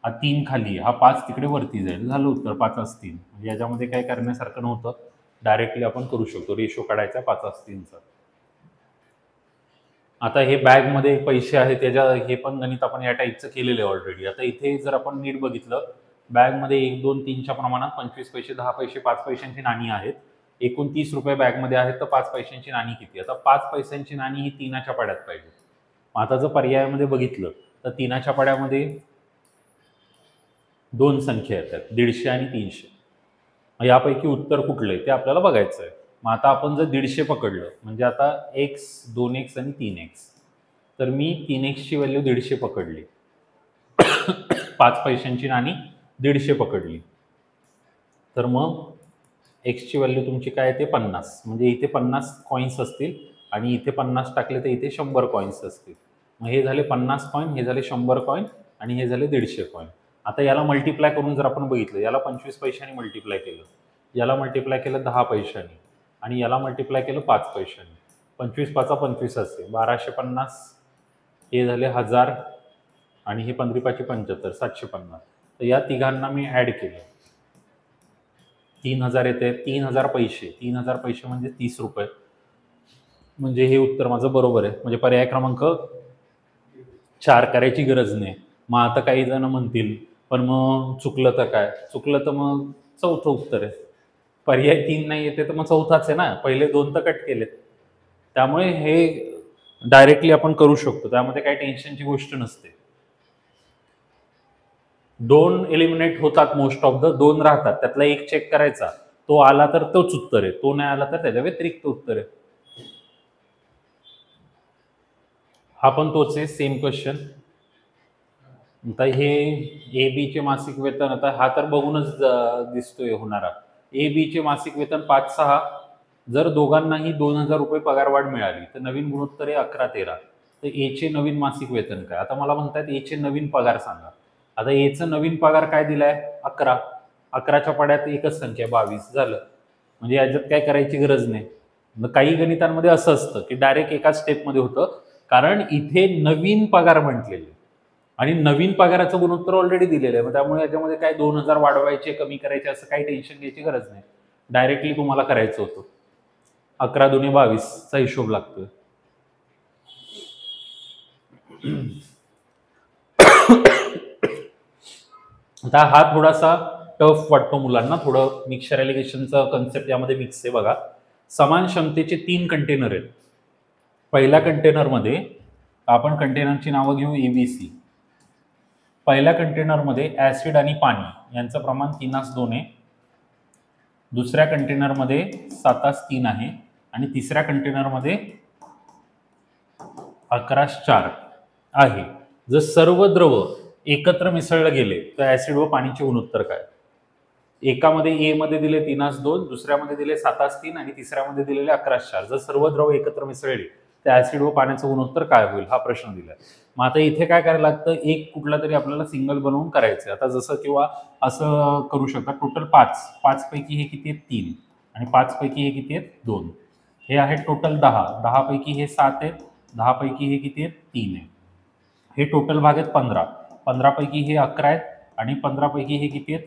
हा 3 खाली, हा 5 तिकडे वरती जाईल. झालं उत्तर 5 3. म्हणजे याच्यामध्ये काय करण्यासारखं नव्हतं, डायरेक्टली आपण करू शकतो. रेशो काढायचा 5 3चा. आता हे बॅगमध्ये पैसे आहेत त्याच्या हे पण गणित आपण या टाईपचं केलेलं आहे ऑलरेडी. आता इथे जर आपण नीट बघितलं बॅगमध्ये 1 2 3च्या प्रमाणात 25 पैसे, 10 पैसे, 5 पैशांची नाणी आहेत. एकूण 30 रुपये बॅगमध्ये आहेत तर 5 पैशांची नाणी किती? आता 5 पैशांची नाणी ही 3च्या पाड्यात पाहिजे. आता जर पर्यायामध्ये बघितलं तर 3च्या पाड्यामध्ये 2 संख्या येतात, 150 आणि 300. यापैकी उत्तर कुठलं आहे ते आपल्याला बघायचं आहे. मग आता आपण जर 150 पकडलं म्हणजे आता x 2x आणि 3x, तर मी 3x ची व्हॅल्यू 150 पकडली, 5 पैशांची नाणी 150 पकडली, तर मग x ची व्हॅल्यू तुमची काय येते 50, म्हणजे इथे 50 कॉईन्स असतील आणि इथे 50 टाकले तर इथे 100 कॉईन्स असतील. मग हे झाले 50 कॉईन, हे झाले 100 कॉईन आणि हे झाले 150 कॉईन. आता याला मल्टिप्लाय करून जर आपण बघितलं, याला 25 पैशांनी मल्टिप्लाय केलं, याला मल्टिप्लाय केलं 10 पैशांनी आणि याला मल्टिप्लाय केलं 5 पैशांनी. 25 5 25 असते, 1250, हे झाले 1000 आणि हे 15 5 75, 750. तर या तिघांना मी ॲड केलं, 3000 येते, 3000 पैसे, 3000 पैसे म्हणजे 30 रुपये. म्हणजे हे उत्तर माझं बरोबर आहे. म्हणजे पर्याय क्रमांक 4 करायची गरज नाही. मग आता काही जण म्हणतील पण मग चुकलं तर काय? चुकलं तर मग चौथं उत्तर आहे. पर्याय 3 नाही येते तर मग चौथाच आहे ना, पहिले 2 तर कट केलेत. त्यामुळे हे डायरेक्टली आपण करू शकतो, त्यामध्ये काही टेन्शनची गोष्ट नसते. 2 एलिमिनेट होतात मोस्ट ऑफ द, 2 राहतात, त्यातला एक चेक करायचा, तो आला तर तोच उत्तर आहे, तो नाही आला तर त्याच्या व्यतिरिक्त उत्तर आहे. हा पण तोच आहे, सेम क्वेश्चन. आता हे ए बी चे मासिक वेतन, आता हा तर बघूनच दिसतोय होणारा. ए बी चे मासिक वेतन 5-6, जर दोघांनाही 2000 रुपये पगारवाढ मिळाली तर नवीन गुणोत्तर आहे 11-13. तर ए चे नवीन मासिक वेतन काय? आता मला म्हणतात ए चे नवीन पगार सांगा. आता एचं नवीन पगार काय दिलाय? 11. 11च्या पाड्यात एकच संख्या 22 झालं. म्हणजे याच्यात काय करायची गरज नाही. काही गणितांमध्ये असं असतं की डायरेक्ट एकाच स्टेपमध्ये होतं, कारण इथे नवीन पगार म्हटलेले आणि नवीन पगाराचं गुणोत्तर ऑलरेडी दिलेलं आहे. त्यामुळे याच्यामध्ये काय 2000 वाढवायचे कमी करायचे असं काही टेन्शन घ्यायची गरज नाही. डायरेक्टली तुम्हाला करायचं होतं. 11 दुणे 22 चा हिशोब लागतोय. आता हा थोडासा टफ वाटतो मुलांना, थोडं मिक्सचर एलिगेशनचं कन्सेप्ट यामध्ये मिक्स आहे. बघा, समान क्षमतेचे 3 कंटेनर आहेत. पहिल्या कंटेनरमध्ये आपण कंटेनरची नावं घेऊ ABC. पहिल्या कंटेनरमध्ये ऍसिड आणि पाणी यांचं प्रमाण 3:2 आहे. दुसऱ्या कंटेनरमध्ये 7:3 आहे आणि तिसऱ्या कंटेनरमध्ये 11:4 आहे. जर सर्व द्रव एकत्र मिसळले गेले तर ऍसिड व पाणीचे गुणोत्तर काय? एकामध्ये ए मध्ये दिले 3:2, दुसऱ्यामध्ये दिले 7:3 आणि तिसऱ्यामध्ये दिलेले 11:4. जर सर्व द्रव एकत्र मिसळले तर ऍसिड व पाण्याचं गुणोत्तर काय होईल, हा प्रश्न दिलाय. मग आता इथे काय करायला लागतं, एक कुठला तरी आपल्याला सिंगल बनवून करायचं. आता जसं किंवा असं करू शकता, टोटल 5 पैकी हे किती आहेत? 3 आणि 5 पैकी हे किती आहेत? 2. हे आहे टोटल 10 पैकी हे 7 आहेत, 10 पैकी हे किती आहेत? 3 आहे. हे टोटल भाग आहेत 15 पैकी हे 11 आहेत आणि 15 पैकी हे किती आहेत?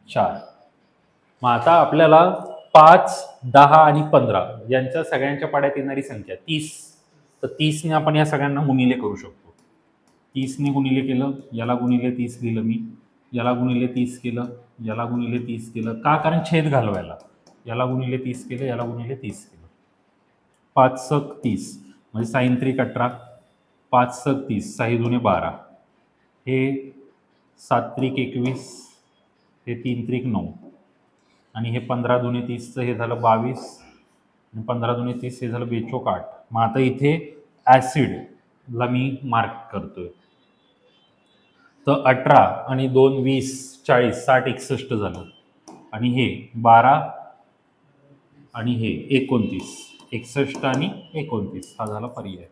4. मग आता आपल्याला 5, 10 आणि 15 यांच्या सगळ्यांच्या पाड्यात येणारी संख्या 30. तर 30 ने आपण या सगळ्यांना गुणिले करू शकतो. 30 ने गुणिले केलं, याला गुणिले 30 लिहिलं मी, याला गुणिले 30 केलं, याला गुणिले 30 केलं. का? कारण छेद घालवायला. याला गुणिले 30 केलं, याला गुणिले 30 केलं. 5 सक 30 म्हणजे साइन 3 18, 5 सक 30, 6 दुणे 12, हे 7 त्रिक 21, हे 3 त्रिक 9 आणि हे 15 दुणे 30चं हे झालं 22 आणि 15 दुणे 30 हे झालं 42 8. मग आता इथे ऍसिडला मी मार्क करतोय. तर 18 आणि 2 20 40 60 61 झालं आणि हे 12 आणि हे 29 61 आणि 29 हा झाला पर्याय.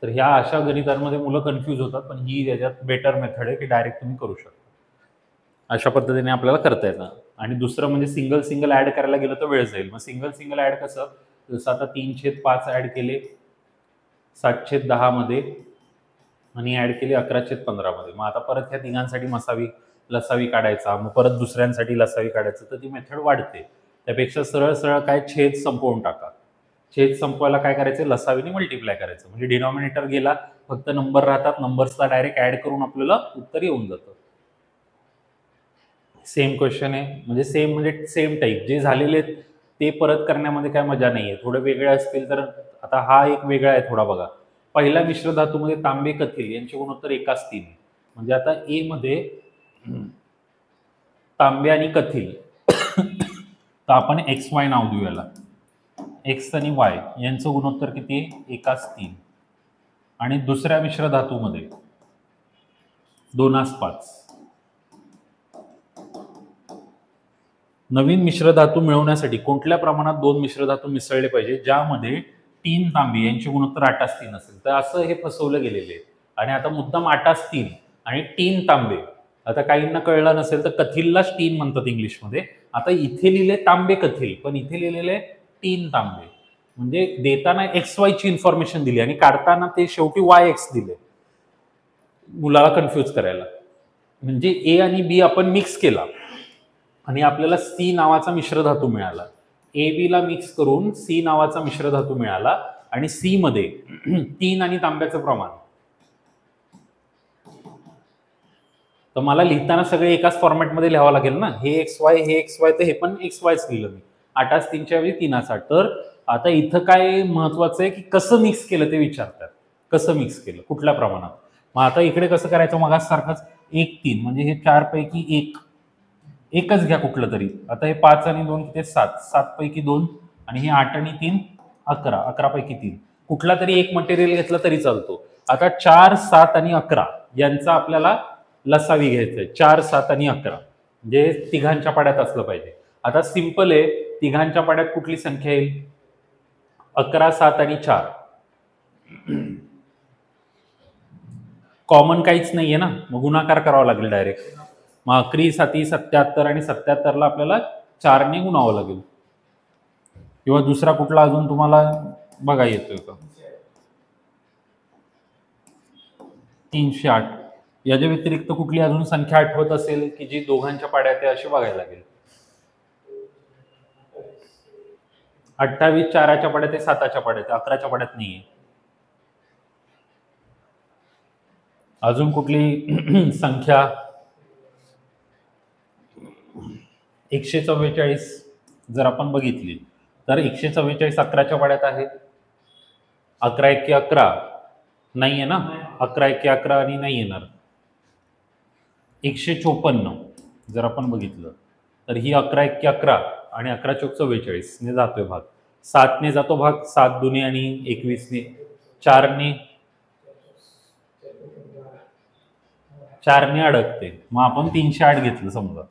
तर ह्या अशा गणितांमध्ये मुलं कन्फ्यूज होतात, पण ही याच्यात बेटर मेथड आहे की डायरेक्ट तुम्ही करू शकता. अशा पद्धतीने आपल्याला करता येतं. आणि दुसरं म्हणजे सिंगल ऍड करायला गेलं तर वेळ जाईल. मग सिंगल ऍड कसं, जसं आता 3/5 ऍड केले 7/10 मध्ये आणि ऍड केले 11/15 मध्ये. मग आता परत ह्या तिघांसाठी लसावी काढायचा, मग परत दुसऱ्यांसाठी लसावी काढायचं, तर ती मेथड वाढते. त्यापेक्षा सरळ काय छेद संपवून टाका. छेद संपवायला काय करायचं, लसावीने मल्टिप्लाय करायचं. म्हणजे डिनॉमिनेटर गेला, फक्त नंबर राहतात, नंबर्सला डायरेक्ट ऍड करून आपल्याला उत्तर येऊन जातं. सेम क्वेश्चन आहे, म्हणजे सेम टाईप जे झालेले ते परत करण्यामध्ये काय मजा नाहीये. थोडे वेगळे असतील तर, आता हा एक वेगळा आहे थोडा. बघा, पहिल्या मिश्र धातूमध्ये तांबे कथील यांचे गुणोत्तर 1:3. म्हणजे आता ए मध्ये तांबे आणि कथील तर आपण XY नाव देऊ याला. एक्स आणि वाय यांचं गुणोत्तर किती आहे 1:3 आणि दुसऱ्या मिश्र धातूमध्ये 2:5. नवीन मिश्र धातू मिळवण्यासाठी कुठल्या प्रमाणात दोन मिश्र धातू मिसळले पाहिजे ज्यामध्ये 3 तांबे यांचे गुणोत्तर 8:3 असेल. तर असं हे फसवलं गेलेले आहे. आणि आता मुद्दाम 8:3 आणि 3 तांबे. आता काहींना कळलं नसेल तर कथिलला स्टीन म्हणतात इंग्लिशमध्ये. आता इथे लिहिले तांबे कथिल पण इथे लिहिलेले 3 तांबे. म्हणजे देताना XY ची इन्फॉर्मेशन दिली आणि काढताना ते शेवटी YX दिले मुलाला कन्फ्यूज करायला. म्हणजे ए आणि बी आपण मिक्स केला आणि आपल्याला सी नावाचा मिश्र धातू मिळाला. ए बी ला मिक्स करून सी नावाचा मिश्र धातू मिळाला आणि सी मध्ये 3 आणि तांब्याचं प्रमाण. तर मला लिहिताना सगळे एकाच फॉर्मॅटमध्ये लिहावं लागेल ना. हे XY हे XY तर हे पण XYच लिहिलं मी. 8:3च्या ऐवजी 3:8. तर आता इथं काय महत्वाचं आहे की कसं मिक्स केलं ते विचारतात. कसं मिक्स केलं कुठल्या प्रमाणात. मग आता इकडे कसं करायचं मगाच सारखंच 1:3 म्हणजे हे 4 पैकी 1 एकच घ्या कुठलं तरी. आता हे 5 आणि 2 किती 7 7 पैकी 2 आणि हे 8 आणि 3 11 11 पैकी 3 कुठला तरी एक मटेरियल घेतला तरी चालतो. आता 4 7 आणि 11 यांचा आपल्याला लसावी घ्यायचंय. 4 7 आणि 11 म्हणजे तिघांच्या पाड्यात असलं पाहिजे. आता सिंपल आहे तिघांच्या पाड्यात कुठली संख्या येईल 11 7 आणि 4. कॉमन काहीच नाहीये ना मग गुणाकार करावा लागेल डायरेक्ट. मग 11 7 77 आणि 77ला आपल्याला 4 ने गुणावं लागेल. किंवा दुसरा कुठला अजून तुम्हाला बघा येतोय का 308. याच्या व्यतिरिक्त कुठली अजून संख्या आठवत असेल की जी दोघांच्या पाड्यात आहे अशी बघायला लागेल. 28 4च्या पाड्यात आहे 7च्या पाड्यात आहे 11च्या पाड्यात नाहीये. अजून कुठली संख्या 144 जर आपण बघितली तर 144 11च्या पाड्यात आहे. 11 1 11 नाहीये ना 11 1 11 आणि नाही येणार. 154 जर आपण बघितलं तर ही 11 1 11 आणि 11 चौक 44 ने जातोय भाग. 7 ने जातो भाग 7 दुने आणि 21 ने 4 ने अडकते. मग आपण 308 घेतलं समजा.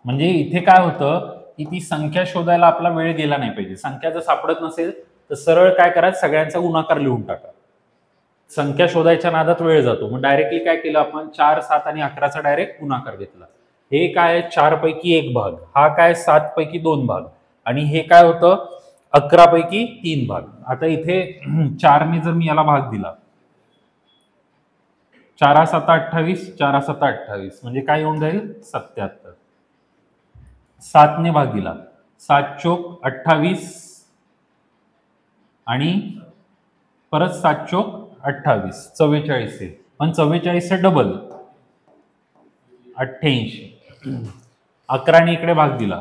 म्हणजे इथे काय होतं की ती संख्या शोधायला आपला वेळ गेला नाही पाहिजे. संख्या जर सापडत नसेल तर सरळ काय करायचं सगळ्यांचा गुणाकार लिहून टाका. संख्या शोधायच्या नादात वेळ जातो. मग डायरेक्टली काय केलं आपण 4 7 आणि 11चा डायरेक्ट गुणाकार घेतला. हे काय 4 पैकी 1 भाग हा काय 7 पैकी 2 भाग आणि हे काय होतं 11 पैकी 3 भाग. आता इथे 4 ने जर मी याला भाग दिला 4 7 28 4 7 28 म्हणजे काय येऊन जाईल 77. 7 ने भाग दिला 7 चोक 28 आणि परत 7 चोक 28 44 आहे. पण 44 डबल 88. 11 ने इकडे भाग दिला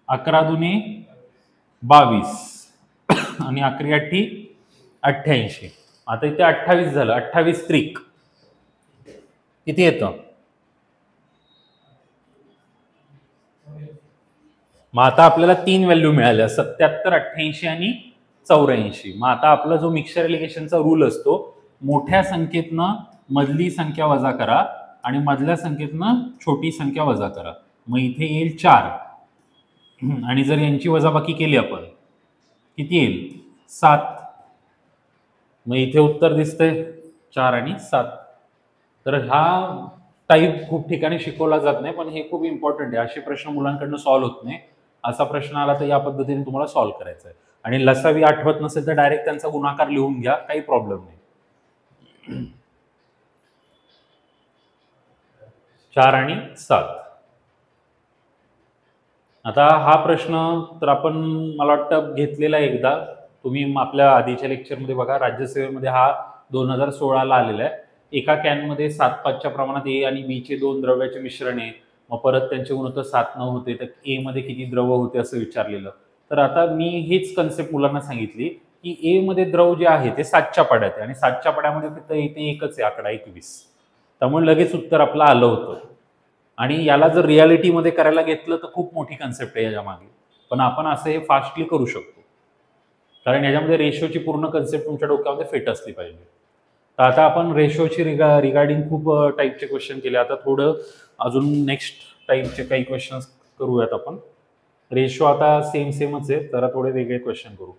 11 दुने 22 आणि 11 8 88. आता इथे 28 झालं. 28 त्रिक किती येतं मग आता आपल्याला 3 व्हॅल्यू मिळाल्या 77 88 आणि 84. मग आता आपला जो मिक्सचर एलिगेशनचा रूल असतो मोठ्या संख्येतनं मधली संख्या वजा करा आणि मधल्या संख्येतनं छोटी संख्या वजा करा. मग इथे येईल 4 आणि जर यांची वजाबाकी केली आपण किती येईल 7. मग इथे उत्तर दिसतंय 4 आणि 7. तर हा टाईप खूप ठिकाणी शिकवला जात नाही पण हे खूप इम्पॉर्टंट आहे. असे प्रश्न मुलांकडनं सॉल्व्ह होत नाही. असा प्रश्न आला तर या पद्धतीने तुम्हाला सॉल्व्ह करायचा आहे. आणि लसावी आठवत नसेल तर डायरेक्ट त्यांचा गुणाकार लिहून घ्या काही प्रॉब्लेम नाही. 4 आणि 7. आता हा प्रश्न तर आपण मला वाटतं घेतलेला एकदा तुम्ही आपल्या आधीच्या लेक्चरमध्ये बघा. राज्यसेवेमध्ये हा 2016ला आलेला आहे. एका कॅनमध्ये 7:5च्या प्रमाणात ए आणि बी चे 2 द्रव्याचे मिश्रण आहे. मग परत त्यांचे गुणोत्तर 7:9 होते तर ए मध्ये किती द्रव होते असं विचारलेलं. तर आता मी हीच कन्सेप्ट मुलांना सांगितली की ए मध्ये द्रव जे आहे ते 7च्या पाड्यात आहे आणि 7च्या पाड्यामध्ये फक्त इथे एकच आहे आकडा 21. त्यामुळे लगेच उत्तर आपलं आलं होतं. आणि याला जर रियालिटीमध्ये करायला घेतलं तर खूप मोठी कन्सेप्ट आहे याच्या मागे, पण आपण असं हे फास्टली करू शकतो कारण याच्यामध्ये रेशोची पूर्ण कन्सेप्ट तुमच्या डोक्यामध्ये फिट असली पाहिजे. तर आता आपण रेशोची रिगार्डिंग खूप टाईपचे क्वेश्चन केले. आता थोडं अजून नेक्स्ट टाईपचे काही क्वेश्चन करूयात आपण. रेशो आता सेमच आहे, जरा थोडे वेगळे क्वेश्चन करू.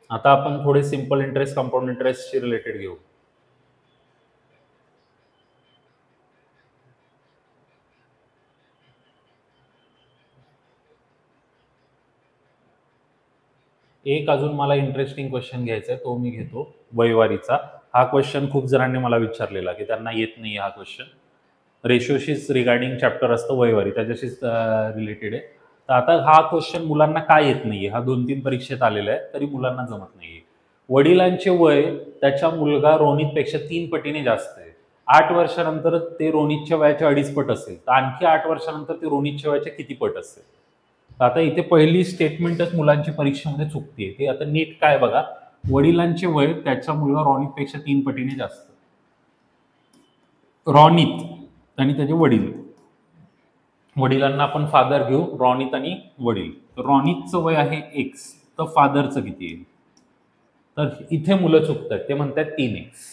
आता आपण थोडे सिंपल इंटरेस्ट कंपाऊंड इंटरेस्टशी रिलेटेड घेऊ. एक अजून मला इंटरेस्टिंग क्वेश्चन घ्यायचा आहे, तो मी घेतो वयवारीचा. हा क्वेश्चन खूप जणांनी मला विचारलेला की त्यांना येत नाही हा क्वेश्चन. रेशोशीच रिगार्डिंग चॅप्टर असतं वयवारी, त्याच्याशीच रिलेटेड आहे. तर आता हा क्वेश्चन मुलांना काय येत नाहीये, हा 2-3 परीक्षेत आलेला आहे तरी मुलांना जमत नाहीये. वडिलांचे वय त्याच्या मुलगा रोनितपेक्षा 3 पटीने जास्त आहे. 8 वर्षानंतर ते रोनितच्या वयाच्या 2.5 पट असेल, तर आणखी 8 वर्षानंतर ते रोनितच्या वयाच्या किती पट असेल. आता इथे पहिली स्टेटमेंटच मुलांची परीक्षेमध्ये चुकते. ते आता नीट काय बघा, वडिलांचे वय त्याचा मुलगा रॉनितपेक्षा 3 पटीने जास्त. रॉनित आणि त्याचे वडील, वडिलांना आपण फादर घेऊ, रॉनित आणि वडील. रॉनितचं वय आहे एक्स, तर फादरचं किती येईल. तर इथे मुलं चुकतात, ते म्हणतात 3x.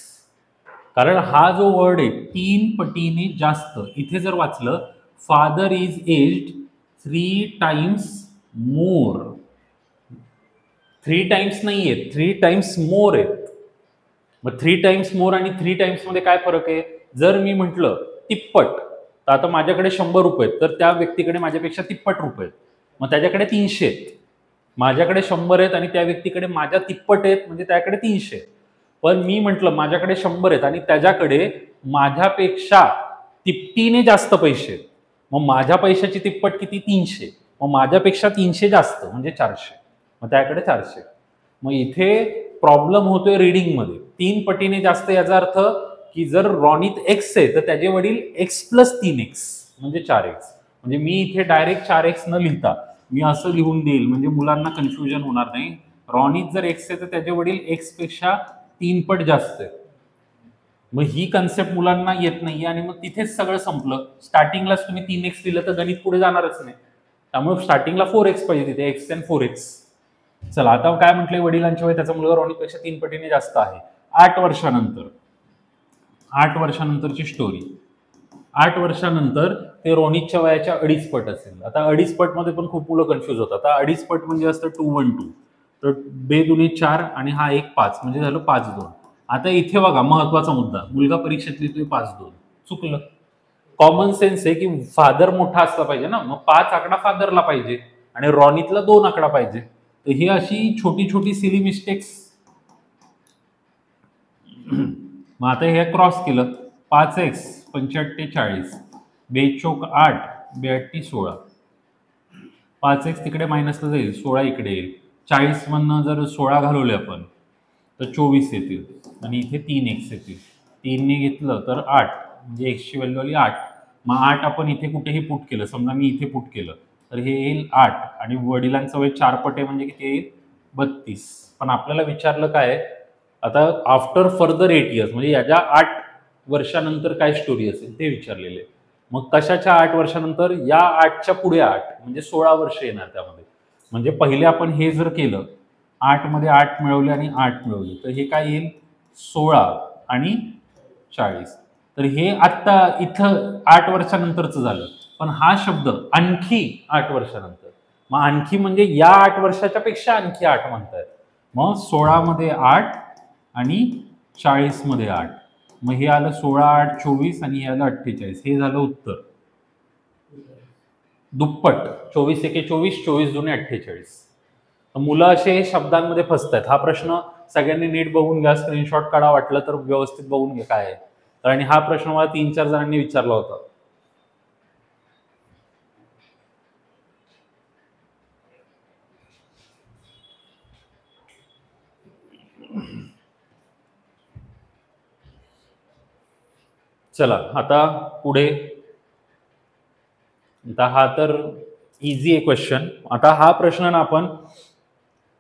कारण हा जो वर्ड आहे 3 पटीने जास्त, इथे जर वाचलं father is aged 3 times more, 3 times नाही आहेत, 3 टाइम्स मोर आहेत. मग 3 टाइम्स मोर आणि 3 टाइम्स मध्ये काय फरक आहे. जर मी म्हटलं तिप्पट, तर आता माझ्याकडे 100 रुपये आहेत, तर त्या व्यक्तीकडे माझ्यापेक्षा तिप्पट रुपये आहेत, मग त्याच्याकडे 300 आहेत. माझ्याकडे 100 आहेत आणि त्या व्यक्तीकडे माझ्या तिप्पट आहेत, म्हणजे त्याकडे 300. पण मी म्हटलं माझ्याकडे 100 आहेत आणि त्याच्याकडे माझ्यापेक्षा तिप्पटीने जास्त पैसे आहेत, मग माझ्या पैशाची तिप्पट किती, 300. मग माझ्यापेक्षा 300 जास्त म्हणजे 400, मग त्याकडे 400. मग इथे प्रॉब्लेम होतोय रिडिंगमध्ये. 3 पटीने जास्त याचा अर्थ की जर रॉनित एक्स आहे तर त्याचे वडील x + 3x म्हणजे 4x. म्हणजे मी इथे डायरेक्ट 4x न लिहिता मी असं लिहून देईल, म्हणजे मुलांना कन्फ्युजन होणार नाही. रॉनित जर x आहे तर त्याचे वडील x पेक्षा 3 पट जास्त आहे. मग ही कन्सेप्ट मुलांना येत नाही आणि मग तिथेच सगळं संपलं. स्टार्टिंगलाच तुम्ही 3x दिलं तर गणित पुढे जाणारच नाही. त्यामुळे स्टार्टिंगला 4x पाहिजे, तिथे x आणि 4x. चला आता काय म्हटलंय, वडिलांच्या वय त्याचा मुलगा रॉनितपेक्षा 3 पटीने जास्त आहे. 8 वर्षानंतर, 8 वर्षानंतरची स्टोरी. 8 वर्षानंतर ते रोनितच्या वयाच्या 2.5 पट असेल. आता 2.5 पट मध्ये पण खूप मुलं कन्फ्युज होतात. आता 2.5 पट म्हणजे असतं 212, तर 2 दुने 4 आणि हा 1 5 म्हणजे झालं 5-2. आता इथे बघा महत्वाचा मुद्दा, मुलगा परीक्षेत लिहितोय 5-2, चुकलं. कॉमन सेन्स आहे की फादर मोठा असला पाहिजे ना, मग 5 आकडा फादरला पाहिजे आणि रॉनितला 2 आकडा पाहिजे. तर ही अशी छोटी छोटी सिली मिस्टेक्स. मग आता हे क्रॉस केलं, 5x 45 40, 2 चोक 8, 2 16. 5x तिकडे मायनसला जाईल, 16 इकडे येईल. 40 मधनं जर 16 घालवले आपण तर 24 येतील आणि इथे 3x येतील. 3 ने घेतलं तर 8, म्हणजे x ची व्हॅल्यू आली 8. मग 8 आपण इथे कुठेही पुट केलं, समजा मी इथे पुट केलं तर हे येईल 8 आणि वडिलांचं वय 4 पट आहे म्हणजे किती येईल, 32. पण आपल्याला विचारलं काय, आता आफ्टर फर्दर 8 इयर्स म्हणजे याच्या 8 वर्षानंतर काय स्टोरी असेल ते विचारलेले. मग कशाच्या 8 वर्षानंतर, या 8च्या पुढे 8 म्हणजे 16 वर्ष येणार त्यामध्ये. म्हणजे पहिले आपण हे जर केलं, 8 मध्ये 8 मिळवले आणि 8 मिळवले तर हे काय येईल, 16 आणि 40. तर हे आत्ता इथं 8 वर्षानंतरचं झालं. पण हा शब्द आणखी 8 वर्षानंतर, मग आणखी म्हणजे या 8 वर्षाच्या पेक्षा आणखी 8 म्हणतायत. मग 16 मध्ये 8 आणि 40 मध्ये 8, मग हे आलं 16 8 24 आणि हे आलं 48. हे झालं उत्तर. दुप्पट, 24 एके 24, 24 दुने 48. मुलं असे शब्दांमध्ये फसतात. हा प्रश्न सगळ्यांनी नीट बघून घ्या, स्क्रीनशॉट काढा, वाटलं तर व्यवस्थित बघून घ्या काय आहे. आणि हा प्रश्न मला 3-4 जणांनी विचारला होता. चला आता पुढे. आता हा तर इझी आहे क्वेश्चन. आता हा प्रश्न ना आपण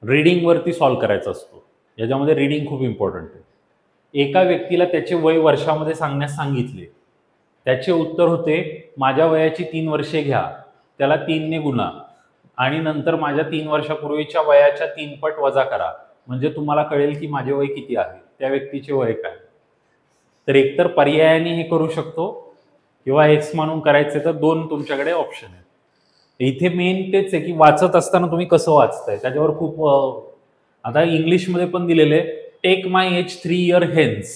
रीडिंगवरती सॉल्व्ह करायचा असतो. याच्यामध्ये रीडिंग खूप इम्पॉर्टंट आहे. एका व्यक्तीला त्याचे वय वर्षामध्ये सांगण्यास सांगितले. त्याचे उत्तर होते, माझ्या वयाची 3 वर्षे घ्या, त्याला 3 ने गुणा आणि नंतर माझ्या 3 वर्षापूर्वीच्या वयाच्या 3 पट वजा करा, म्हणजे तुम्हाला कळेल की माझे वय किती आहे, त्या व्यक्तीचे वय काय. तर एकतर पर्यायाने हे करू शकतो किंवा एक्स म्हणून करायचे, तर 2 तुमच्याकडे ऑप्शन आहेत. इथे मेन तेच आहे की वाचत असताना तुम्ही कसं वाचताय त्याच्यावर खूप आता इंग्लिशमध्ये पण दिलेलं आहे, take my age 3 year hence.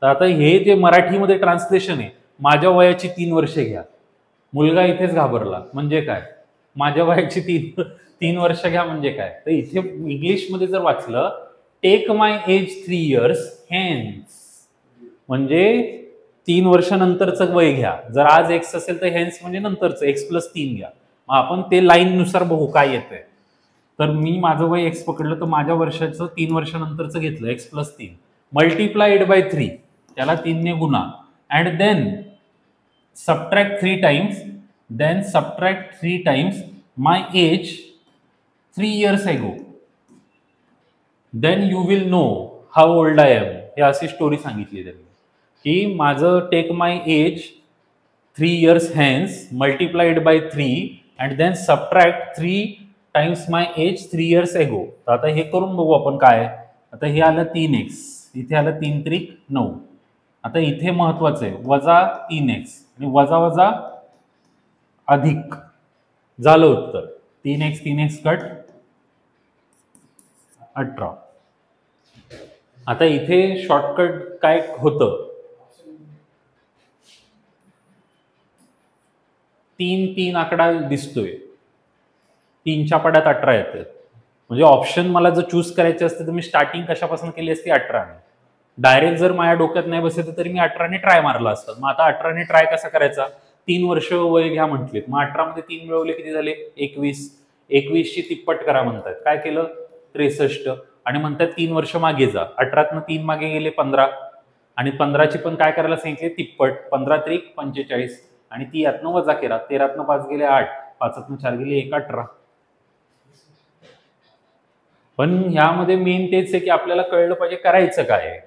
तर आता हे जे मराठीमध्ये ट्रान्सलेशन आहे, माझ्या वयाची 3 वर्षे घ्या. मुलगा इथेच घाबरला, म्हणजे काय माझ्या वयाची 3 वर्ष घ्या म्हणजे काय. तर इथे इंग्लिशमध्ये जर वाचलं, take my age 3 years hence, म्हणजे 3 वर्षानंतरचं वय घ्या. जर आज एक्स असेल तर हेन्स म्हणजे नंतरचं, एक्स प्लस 3 घ्या. मग आपण ते लाईन नुसार बघू काय येतंय. तर मी माझं वय एक्स पकडलं, तर माझ्या वर्षाचं 3 वर्षानंतरचं घेतलं, एक्स प्लस 3 मल्टिप्लाइड बाय 3, त्याला 3 ने गुणा, and then subtract 3 times, then subtract 3 times my age 3 years ago, then you will know how old I am. हे अशी स्टोरी सांगितली त्यांनी की माझं take my age 3 years hence multiplied by 3 and then subtract 3 times my age 3 years ago. तर आता हे करून बघू आपण काय. आता हे आलं 3x, इथे आलं 3 त्रिक 9. आता इथे महत्वाचं आहे वजा 3x आणि वजा वजा अधिक, झालं उत्तर 3x 3x कट 18. आता इथे शॉर्टकट काय होतं, 3 आकडा दिसतोय, 3च्या पाड्यात 18 येतात. म्हणजे ऑप्शन मला जर चूज करायचे असते तर मी स्टार्टिंग कशापासून केली असती, 18 ने. डायरेक्ट जर माझ्या डोक्यात नाही बसत तरी मी 18 ने ट्राय मारला असतं. मग आता 18 ने ट्राय कसा करायचा, 3 वर्ष वय घ्या म्हटलेत, मग 18 मध्ये 3 मिळवले किती झाले, 21. 21 ची तिप्पट करा म्हणतात, काय केलं 63, आणि म्हणतात 3 वर्ष मागे जा. 18तनं 3 मागे गेले 15, आणि 15ची पण काय करायला सांगितले तिप्पट, 15 त्रिक 45, आणि ती यातनं वजा केला, 13तनं 5 गेले 8, 5तनं 4 गेले 1, 18. पण ह्यामध्ये मेन तेच आहे की आपल्याला कळलं पाहिजे करायचं काय आहे.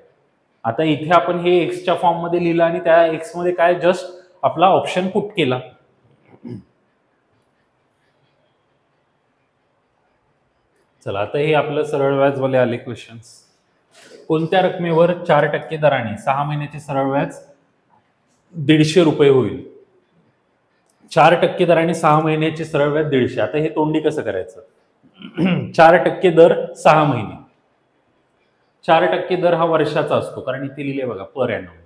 आता इथे आपण हे एक्सच्या फॉर्म मध्ये लिहिलं आणि त्या एक्स मध्ये काय जस्ट आपला ऑप्शन पुट केला. चला आता हे आपलं सरळ व्याजवाले आले क्वेश्चन्स. कोणत्या रकमेवर 4% दराने 6 महिन्याचे सरळ व्याज 150 रुपये होईल. 4% दराने 6 महिन्याचे सरळ व्याज 150. आता हे तोंडी कसं करायचं, 4% दर 6 महिने, 4% दर हा वर्षाचा असतो, कारण इथे लिहिले बघा पर एनम.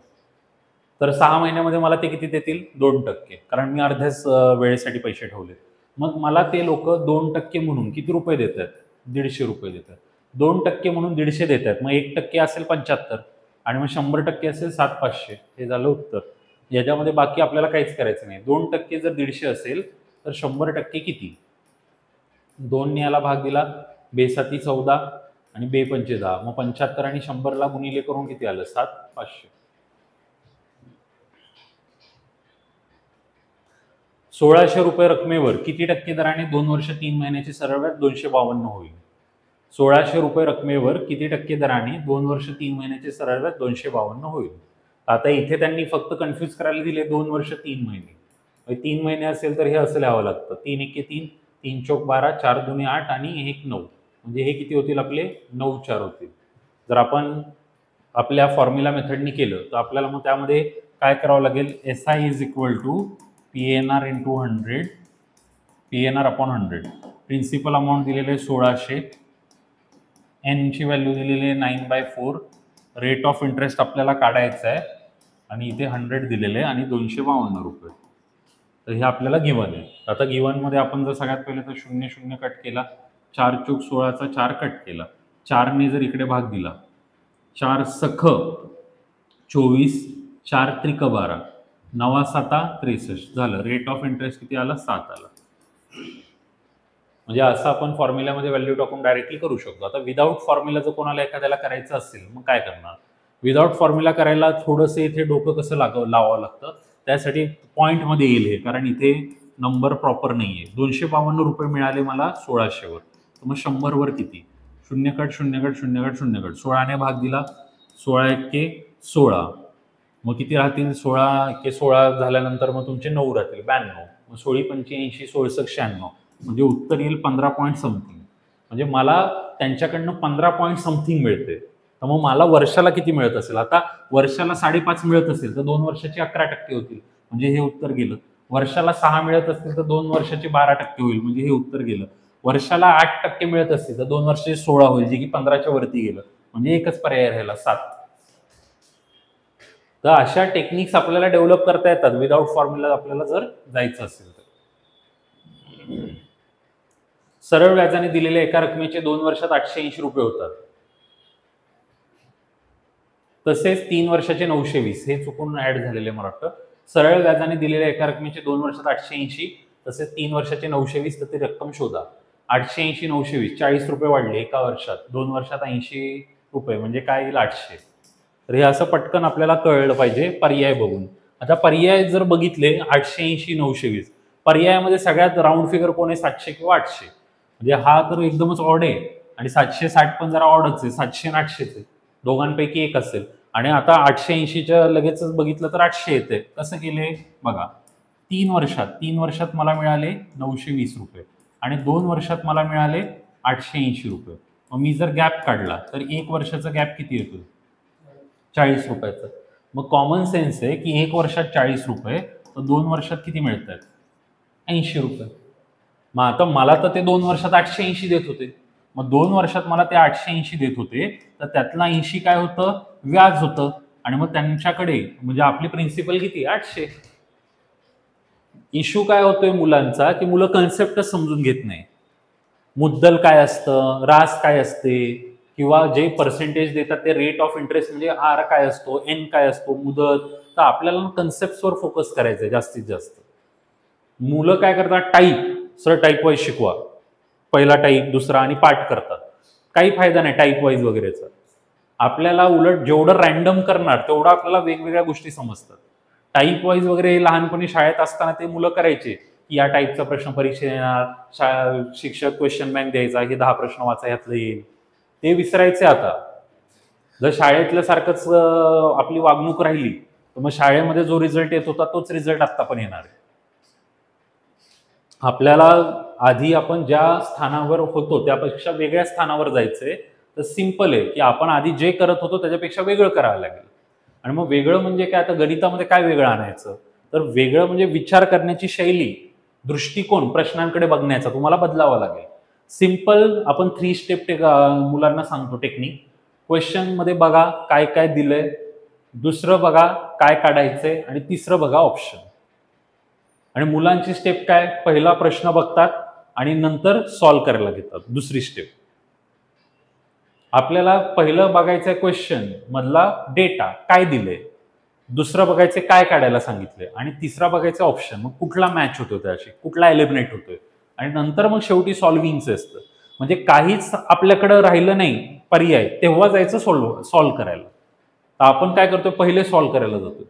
तर 6 महिन्यामध्ये मला ते किती देतील, 2%, कारण मी अर्ध्याच वेळेसाठी पैसे ठेवले. मग मला ते लोक 2% म्हणून किती रुपये देतात, 150 रुपये देतात. 2% म्हणून 150 देतात, मग 1% असेल 75, आणि मग 100% असेल 7,500. हे झालं उत्तर. याच्यामध्ये बाकी आपल्याला काहीच करायचं नाही. 2% जर 150 असेल तर 100% किती, 2 ने याला भाग दिला, 2×7 = 14 आणि 2×5 = 10, मग 75 आणि 100ला गुणिले करून किती आलं, 7,500. 1600 रुपये रकमेवर किती टक्के दराने 2 वर्ष 3 महिन्याचे सरळ व्याज 252 होईल. 1600 रुपये रकमेवर किती टक्के दराने 2 वर्ष 3 महिन्याचे सरळ व्याज 252 होईल. आता इथे त्यांनी फक्त कन्फ्यूज करायला दिले 2 वर्ष 3 महिने. 3 महिने असेल तर हे असं लिहावं लागतं, 3 × 3 3 × 4 12, 4 × 2 8 आणि 1 9, म्हणजे हे किती होतील आपले 9 4 होतील. जर आपण आपल्या फॉर्म्युला मेथडनी केलं तर आपल्याला मग त्यामध्ये काय करावं लागेल, SI = PNR × 100, PNR / 100. Principal amount दिलेले 1600, एन ची व्हॅल्यू दिलेली 9/4, रेट ऑफ इंटरेस्ट आपल्याला काढायचं आहे आणि इथे 100 दिलेले आणि 252 रुपये. तर हे आपल्याला गिवन आहे. आता गिवनमध्ये आपण जर सगळ्यात पहिले तर 0 0 कट केला, 4 × 16 चा 4 कट केला, 4 ने जर इकडे भाग दिला, 4 सख 24, 4 त्रिक 12, 9 7 63 झालं. रेट ऑफ इंटरेस्ट किती आला, 7 आला. म्हणजे असं आपण फॉर्म्युल्यामध्ये व्हॅल्यू टाकून डायरेक्टली करू शकतो. आता विदाऊट फॉर्म्युला जर कोणाला एखाद्याला करायचं असेल मग काय करणार, विदाऊट फॉर्म्युला करायला थोडंसं इथे डोकं कसं लावावं लागतं, त्यासाठी पॉईंटमध्ये येईल हे, कारण इथे नंबर प्रॉपर नाही आहे. 252 रुपये मिळाले मला 1600 वर, तर मग 100 वर किती, शून्य कट शून्य कट शून्य कट शून्य कट 16ने भाग दिला 16 एक्के 16 मग किती राहतील 16 एक्के 16 झाल्यानंतर मग तुमचे 9 राहतील 92 मग 16 85 16 96 म्हणजे उत्तर येईल 15 पॉईंट समथिंग म्हणजे मला त्यांच्याकडनं 15 पॉईंट समथिंग मिळते तर मग मला वर्षाला किती मिळत असेल आता वर्षाला 5.5 मिळत असेल तर 2 वर्षाची 11% होतील म्हणजे हे उत्तर गेलं वर्षाला 6 मिळत असतील तर 2 वर्षाची 12% होईल म्हणजे हे उत्तर गेलं वर्षाला 8% मिळत असतील तर 2 वर्षाची 16 होईल जे की 15च्या वरती गेलं म्हणजे एकच पर्याय राहिला 7 तर अशा टेक्निक्स आपल्याला डेव्हलप करता येतात विदाउट फॉर्म्युला आपल्याला जर जायचं असेल तर सरळ व्याजाने दिलेल्या एका रकमेचे 2 वर्षात 880 रुपये होतात तसेच 3 वर्षाचे 920 हे चुकून ऍड झालेले मला वाटतं सरळ व्याजाने दिलेल्या एका रकमेचे 2 वर्षात 880 तसेच 3 वर्षाचे 920 तर ती रक्कम शोधा 880 920 40 रुपये वाढले एका वर्षात 2 वर्षात 80 रुपये म्हणजे काय येईल 800 तर हे असं पटकन आपल्याला कळलं पाहिजे पर्याय बघून आता पर्याय जर बघितले 880 920 पर्यायामध्ये सगळ्यात राऊंड फिगर कोण आहे 700 किंवा 800 म्हणजे हा तर एकदमच ऑड आहे आणि 760 पण जरा ऑडच आहे 700 आणि 800 आहे दोघांपैकी एक असेल आणि आता 880च्या लगेचच बघितलं तर 800 येते कसं केले बघा 3 वर्षात मला मिळाले 920 रुपये आणि 2 वर्षात मला मिळाले 880 रुपये मग मी जर गॅप काढला तर 1 वर्षाचा गॅप किती येतो 40 रुपयाचा मग कॉमन सेन्स आहे की 1 वर्षात 40 रुपये तर 2 वर्षात किती मिळत आहेत 80 रुपये मग आता मला तर ते 2 वर्षात 880 देत होते मग 2 वर्षात मला ते 880 देत होते तर त्यातला 80 काय होतं व्याज होतं आणि मग त्यांच्याकडे म्हणजे आपली प्रिन्सिपल किती 800 इश्यू काय होतोय मुलांचा की मुलं कन्सेप्टच समजून घेत नाही मुद्दल काय असतं रास काय असते किंवा जे पर्सेंटेज देतात ते रेट ऑफ इंटरेस्ट म्हणजे आर काय असतो एन काय असतो मुदत तर आपल्याला कन्सेप्टवर फोकस करायचं आहे जास्तीत जास्त मुलं काय करतात टाईप सर टाईप वाईज शिकवा पहिला टाईप दुसरा आणि पाठ करतात काही फायदा नाही टाईप वाईज वगैरेचा आपल्याला उलट जेवढं रॅन्डम करणार तेवढं आपल्याला वेगवेगळ्या गोष्टी समजतात टाईप वाईज वगैरे लहानपणी शाळेत असताना ते मुलं करायचे की या टाईपचा प्रश्न परीक्षेत येणार शिक्षक क्वेश्चन बँक द्यायचा हे 10 प्रश्न वाचा ह्यातलं येईल ते विसरायचे आता जर शाळेतल्या सारखंच आपली वागणूक राहिली तर मग शाळेमध्ये जो रिझल्ट येत होता तोच रिझल्ट आता पण येणार आहे आपल्याला आधी आपण ज्या स्थानावर होतो त्यापेक्षा वेगळ्या स्थानावर जायचंय तर सिंपल आहे की आपण आधी जे करत होतो त्याच्यापेक्षा वेगळं करावं लागेल आणि मग वेगळं म्हणजे काय आता गणितामध्ये काय वेगळं आणायचं तर वेगळं म्हणजे विचार करण्याची शैली दृष्टिकोन प्रश्नांकडे बघण्याचा तुम्हाला बदलावा लागेल सिंपल आपण 3 स्टेप मुलांना सांगतो टेक्निक क्वेश्चन मध्ये बघा काय काय दिलंय दुसरं बघा काय काढायचंय आणि तिसरं बघा ऑप्शन आणि मुलांची स्टेप काय पहिला प्रश्न बघतात आणि नंतर सॉल्व्ह करायला घेतात दुसरी स्टेप आपल्याला पहिलं बघायचं क्वेश्चन मधला डेटा काय दिले दुसरं बघायचे काय काढायला सांगितले आणि तिसरा बघायचं ऑप्शन मग कुठला मॅच होतो त्याशी कुठला एलिमिनेट होतोय आणि नंतर मग शेवटी सॉल्व्हिंगचं असतं म्हणजे काहीच आपल्याकडे राहिलं नाही पर्याय तेव्हा जायचं सॉल्व्ह करायला तर आपण काय करतोय पहिले सॉल्व्ह करायला जातोय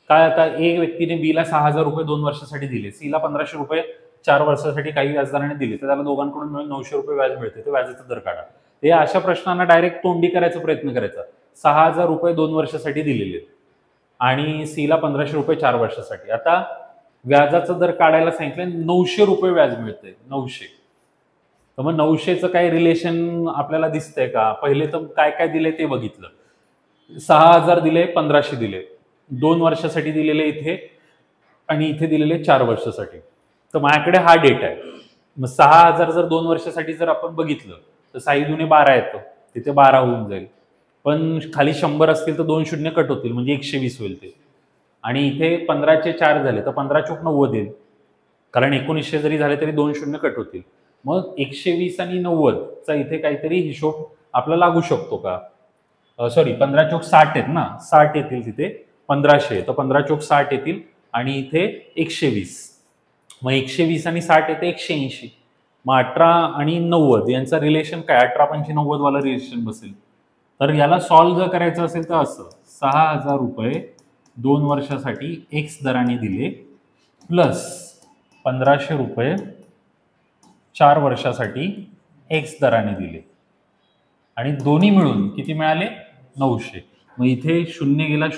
काय आता एक व्यक्तीने बीला 6,000 रुपये 2 वर्षासाठी दिले सीला 1,500 रुपये 4 वर्षासाठी काही व्याजदराने दिले तर त्याला दोघांकडून मिळून 900 रुपये व्याज मिळते ते व्याजाचा दर काढा हे अशा प्रश्नांना डायरेक्ट तोंडी करायचा प्रयत्न करायचा 6,000 रुपये 2 वर्षासाठी दिलेले आणि सीला 1,500 रुपये 4 वर्षासाठी आता व्याजाचा दर काढायला सांगितलं 900 रुपये व्याज मिळतंय 900 तर मग 900चं काय रिलेशन आपल्याला दिसतंय का पहिले तर काय काय दिले ते बघितलं 6,000 दिले 1,500 दिले 2 वर्षासाठी दिलेले इथे आणि इथे दिलेले 4 वर्षासाठी तर माझ्याकडे हा डेटा आहे मग 6,000 जर 2 वर्षासाठी जर आपण बघितलं तर 6 दुने 12 येतं तिथे 12 होऊन जाईल पण खाली 100 असतील तर 2 शून्य कट होतील म्हणजे 120 होईल ते आणि इथे 15चे 4 झाले तर 15 चोक 90 येईल कारण 1900 जरी झाले तरी 2 शून्य कट होतील मग 120 आणि 90 चा इथे काहीतरी हिशोब आपला लागू शकतो का सॉरी 15 चोक 60 आहेत ना 60 येतील तिथे 1,500 तर 15 चोक 60 येतील आणि इथे 120 मग 120 आणि 60 येते 180 मग 18 आणि 90 यांचा रिलेशन काय 18 5 90 वाला रिलेशन बसेल तर याला सॉल्व्ह जर करायचं असेल तर असं 6,000 रुपये 2 वर्षासाठी एक्स दराने दिले प्लस 1,500 रुपये 4 वर्षासाठी एक्स दराने दिले आणि दोन्ही मिळून किती मिळाले 900. मग इथे शून्य गेला